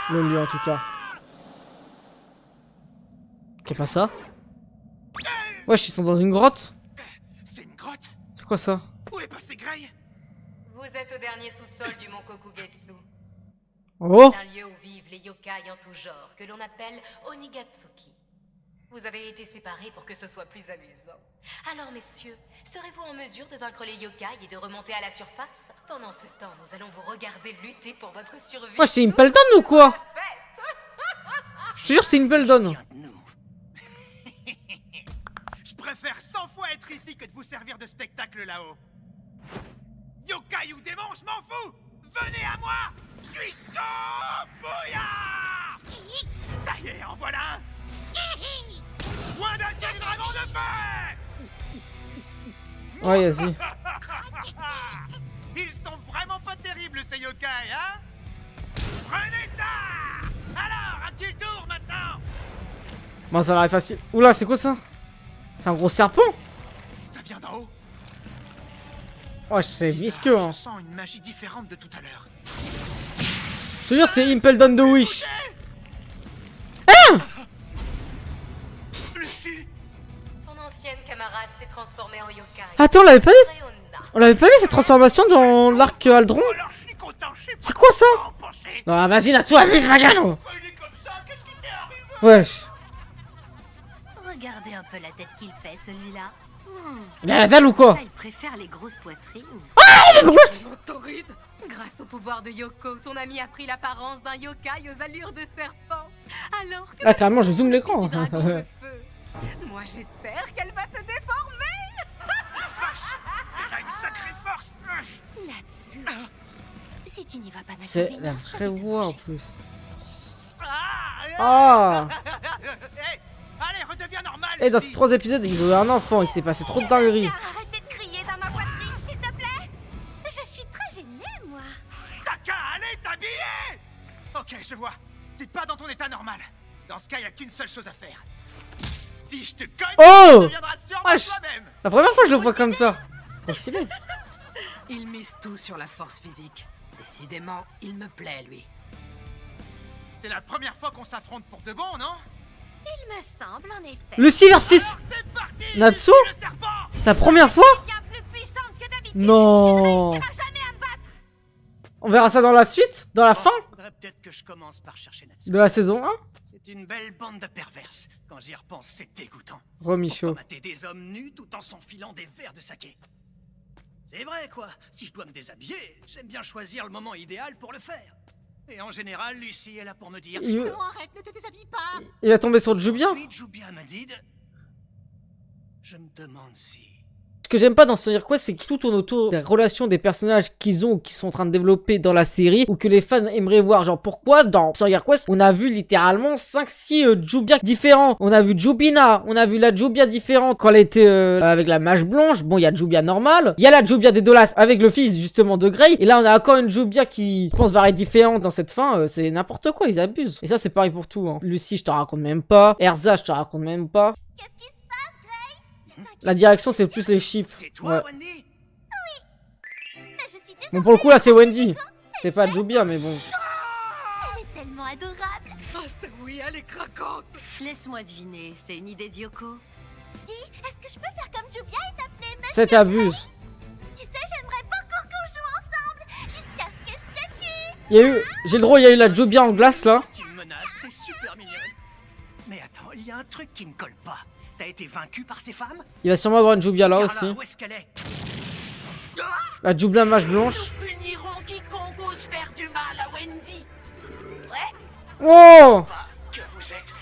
Le lieu, en tout cas. C'est pas ça? Wesh, ils sont dans une grotte? C'est une grotte? C'est quoi ça? Où est passé Grey? Vous êtes au dernier sous-sol du mont Kokugetsu. Oh! C'est un lieu où vivent les yokai en tout genre, que l'on appelle Onigatsuki. Vous avez été séparés pour que ce soit plus amusant. Alors, messieurs, serez-vous en mesure de vaincre les yokai et de remonter à la surface? Pendant ce temps, nous allons vous regarder lutter pour votre survie. Wesh, c'est une Impel Down ou quoi? Je te jure, c'est une Impel Down. Je préfère 100 fois être ici que de vous servir de spectacle là-haut. Yokai ou démon, je m'en fous! Venez à moi! Je suis chaud! Bouillard! Ça y est, en voilà un! Point d'acier du dragon de feu! Ouais, vas-y. Ils sont vraiment pas terribles, ces yokai, hein? Prenez ça! Alors, à qui le tour maintenant? Bon, ça va être facile. Oula, c'est quoi ça? C'est un gros serpent? Ça vient d'en haut. Oh, c'est visqueux, hein. Je sens une magie différente de tout à l'heure. Je te jure, c'est Impel Down de Wish. Ah! Ton ancienne camarade s'est transformée en yokai. Attends, on l'avait pas vu? On l'avait pas vu cette transformation dans l'arc Aldron? C'est quoi ça? Non, vas-y, Natsu, abuse ma gueule! Wesh. Regardez un peu la tête qu'il fait, celui-là. Il a la dalle ou quoi? Ça, il préfère les grosses poitrines. Ah, mais pourquoi? Torride. Grâce au pouvoir de Yoko, ton ami a pris l'apparence d'un yokai aux allures de serpent. Alors que Ah, carrément, je zoome l'écran. moi, j'espère qu'elle va te déformer. Vache! Elle a une sacrée force! Natsu. Si tu n'y vas pas, C'est la vraie voix en plus. Ah! Ah! Hey, allez, redeviens normal! Et dans ces 3 épisodes, ils ont eu un enfant, il s'est passé trop de dingueries. Arrêtez de crier dans ma poitrine, s'il te plaît. Je suis très gênée, moi. T'as qu'à aller t'habiller! Ok, je vois. T'es pas dans ton état normal. Dans ce cas, y a qu'une seule chose à faire. Si je te cogne, Oh! tu deviendras sûrement Wesh. toi-même. La première fois que je le vois comme ça. Trop stylé. Il mise tout sur la force physique. Décidément, il me plaît, lui. C'est la première fois qu'on s'affronte pour de bon, non? Il me semble, en effet. Lucie versus Natsu? C'est la première fois? Bien plus puissante que d'habitude. Non. Tu ne réussiras jamais à me battre. On verra ça dans la suite? Dans la fin? Faudrait peut-être que je commence par chercher Natsu. De la saison 1? C'est une belle bande de perverses. Quand j'y repense, c'est dégoûtant. Romichaud. Mater des hommes nus tout en s'enfilant des verres de saké. C'est vrai, quoi. Si je dois me déshabiller, j'aime bien choisir le moment idéal pour le faire. Et en général, Lucie est là pour me dire Il- non, arrête, ne te déshabille pas. Il va tomber sur Jubia? Ensuite, Jubia me dit je me demande si... Ce que j'aime pas dans Star Quest, c'est que tout tourne autour des relations des personnages qu'ils ont ou qui sont en train de développer dans la série ou que les fans aimeraient voir. Genre pourquoi dans Star Quest, on a vu littéralement 5-6 Jubia différents. On a vu Jubina, on a vu la Jubia différente quand elle était avec la mage blanche. Bon, il y a Jubia normale, il y a la Jubia des Dolas avec le fils justement de Grey. Et là, on a encore une Jubia qui, je pense, va être différente dans cette fin. C'est n'importe quoi, ils abusent. Et ça, c'est pareil pour tout. Hein. Lucie, je te raconte même pas. Erza, je te raconte même pas. Qu'est-ce qui se passe, Grey? La direction, c'est plus les chips. C'est toi, Wendy? Oui. Mais je suis désolée. Bon, pour le coup, là, c'est Wendy. C'est pas Jubia, mais bon. Elle est tellement adorable. Ah, oui, elle est craquante. Laisse-moi deviner, c'est une idée d'Yoko. Dis, est-ce que je peux faire comme Jubia et t'appeler Monsieur Ça t'abuse. Tu sais, j'aimerais beaucoup qu'on joue ensemble, jusqu'à ce que je te tue. Il y a eu, j'ai le droit, il y a eu la Jubia en glace là. Tu me menaces, t'es super mignonne. Mais attends, il y a un truc qui me colle pas. T'as été vaincu par ces femmes? Il va sûrement avoir une Jubia là Carla, aussi. où est-ce qu'elle est? La Jubia mage blanche. Nous punirons quiconque ose faire du mal à Wendy. Oh! Que vous êtes.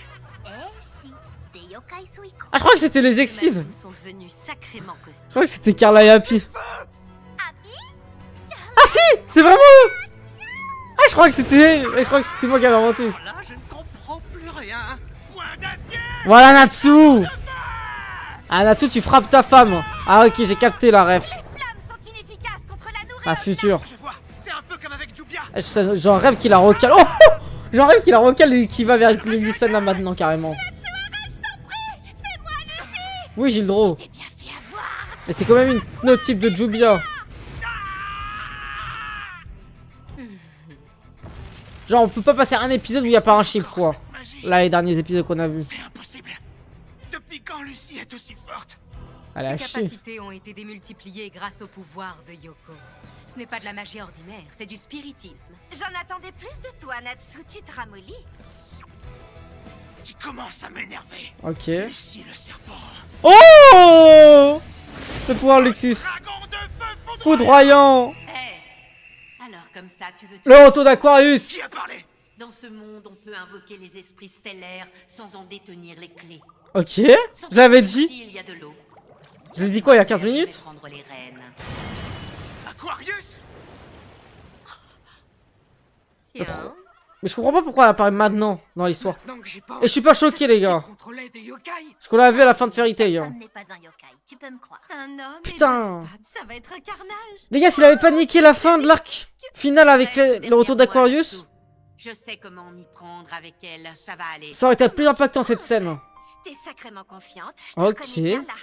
Eh si, des yokai Suiko. Ah, je crois que c'était les Excides. Mes coups sont devenus sacrément Je costauds. crois que c'était Carla et Happy. Happy? Ah si! C'est vraiment eux! Ah, je crois que c'était moi qui avais inventé. Là, je ne comprends plus rien. Point d'acier! Voilà Natsu! Ah Natsu, tu frappes ta femme. Ah ok, j'ai capté la ref. Les flammes sont inefficaces contre la nourriture. La future. Je vois, c'est un peu comme avec Jubia. J'en rêve qu'il la recale. Oh! J'en rêve qu'il la recale et qu'il va vers les scènes là maintenant carrément. Oui, j'ai le droit. T'es bien fait avoir. Mais c'est quand même une autre type de Jubia. Genre on peut pas passer un épisode où il y a pas un chip quoi. Là les derniers épisodes qu'on a vus. C'est impossible. Depuis quand Lucie est aussi forte? Elle a Ses chier. capacités ont été démultipliées grâce au pouvoir de Yoko. Ce n'est pas de la magie ordinaire, c'est du spiritisme. J'en attendais plus de toi, Natsu. Tu te ramollis. Tu commences à m'énerver. Ok. Lucie le serpent. Oh! Le pouvoir Lexus. Dragon de feu Foudroyant. Alors comme ça, tu veux... Le retour d'Aquarius. Qui a parlé? Dans ce monde, on peut invoquer les esprits stellaires sans en détenir les clés. Ok. Je l'avais dit. S'il y a de l'eau. Je l'ai dit quoi il y a 15 Je vais minutes? prendre les rênes. Aquarius? Tiens. Mais je comprends pas pourquoi elle apparaît maintenant dans l'histoire. Donc j'ai pas Et je suis pas choqué les gars. contrôlé des yokai. Ce qu'on l'a vu à la fin de Fairy Tail. Cette Hein. femme n'est pas un yokai. Tu peux me croire. Un homme Putain. et une femme, ça va être un carnage. Les gars, s'il avait pas niqué la fin de l'arc final avec le retour d'Aquarius, Je sais comment m'y prendre avec elle, ça va aller. ça aurait été plus impactant cette scène. T'es sacrément confiante. Je te Ok. reconnais bien là.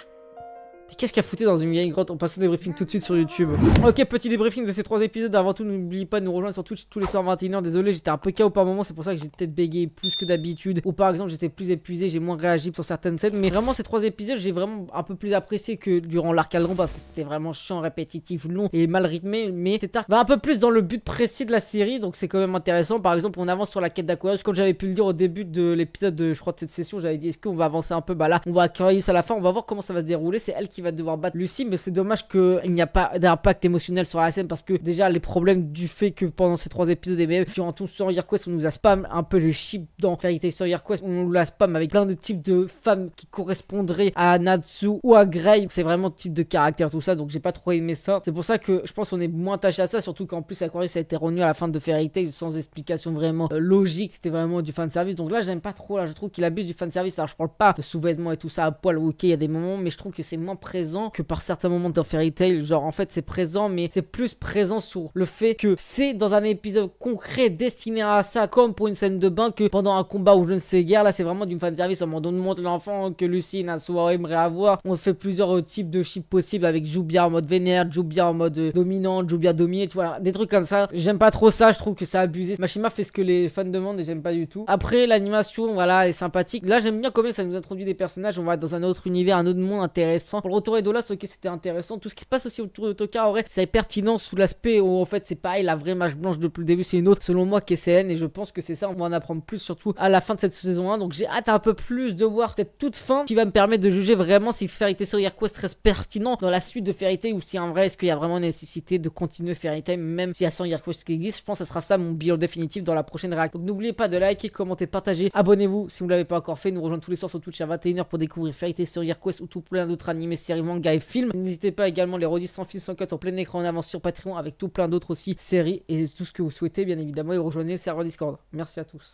Mais qu'est-ce qu'elle foutait dans une vieille grotte? On passe au débriefing tout de suite sur YouTube. Ok, petit débriefing de ces 3 épisodes. Avant tout, n'oubliez pas de nous rejoindre sur Twitch tous les soirs 21h. Désolé, j'étais un peu KO par moment, c'est pour ça que j'ai peut-être bégayé plus que d'habitude. Ou par exemple, j'étais plus épuisé, j'ai moins réagi sur certaines scènes. Mais vraiment, ces 3 épisodes, j'ai vraiment un peu plus apprécié que durant l'arc Aldron parce que c'était vraiment chiant, répétitif, long et mal rythmé. Mais cet arc va un peu plus dans le but précis de la série, donc c'est quand même intéressant. Par exemple, on avance sur la quête d'Aquarius. Comme j'avais pu le dire au début de l'épisode, je crois, de cette session, j'avais dit est-ce qu'on va avancer un peu? Bah là, on va Aquarius à la fin, on va voir comment ça va se dérouler. C'est elle qui va devoir battre Lucie. Mais c'est dommage qu'il n'y a pas d'impact émotionnel sur la scène parce que déjà les problèmes du fait que pendant ces 3 épisodes et même durant tout Star Quest on nous a spam un peu les chips dans Fairy Tail Star Quest, on nous la spam avec plein de types de femmes qui correspondraient à Natsu ou à Grey. C'est vraiment type de caractère tout ça, donc j'ai pas trop aimé ça. C'est pour ça que je pense qu'on est moins attaché à ça, surtout qu'en plus Aquarius a été revenu à la fin de Fairy Tail sans explication vraiment logique, c'était vraiment du fanservice. Donc là j'aime pas trop, là je trouve qu'il abuse du fanservice. Alors je parle pas de sous-vêtements et tout ça à poil, ok il y a des moments, mais je trouve que c'est moins présent que par certains moments dans Fairy Tail. Genre en fait c'est présent, mais c'est plus présent sur le fait que c'est dans un épisode concret destiné à ça, comme pour une scène de bain, que pendant un combat ou je ne sais guère. Là c'est vraiment du fanservice, on montre l'enfant que Lucie et Natsu aimerait avoir. On fait plusieurs types de chips possibles avec Jubia en mode vénère, Jubia en mode dominant, Jubia dominé, tu vois, des trucs comme ça. J'aime pas trop ça, je trouve que c'est abusé. Mashima fait ce que les fans demandent et j'aime pas du tout. Après l'animation, voilà, est sympathique. Là j'aime bien comment ça nous introduit des personnages, on va dans un autre univers, un autre monde intéressant. Pour le retour d'Edolas, ok c'était intéressant. Tout ce qui se passe aussi autour de Toka, en vrai, c'est pertinent sous l'aspect où en fait c'est pareil, la vraie mage blanche depuis le début c'est une autre, selon moi, qui est CN, et je pense que c'est ça, on va en apprendre plus surtout à la fin de cette saison 1. Donc j'ai hâte un peu plus de voir cette toute fin qui va me permettre de juger vraiment si Fairy Tail Star Quest reste pertinent dans la suite de Fairy Tail ou si en vrai est-ce qu'il y a vraiment nécessité de continuer Fairy Tail même s'il y a Star Quest qui existe. Je pense que ça sera ça mon bilan définitif dans la prochaine réaction. Donc n'oubliez pas de liker, commenter, partager, abonnez-vous si vous ne l'avez pas encore fait, nous rejoindre tous les soirs sur Twitch à 21h pour découvrir Fairy Tail Star Quest ou tout plein d'autres animés séries, manga et films. N'hésitez pas également les rediffs sans fil, sans cut en plein écran en avance sur Patreon avec tout plein d'autres aussi séries et tout ce que vous souhaitez bien évidemment et rejoignez le serveur Discord. Merci à tous.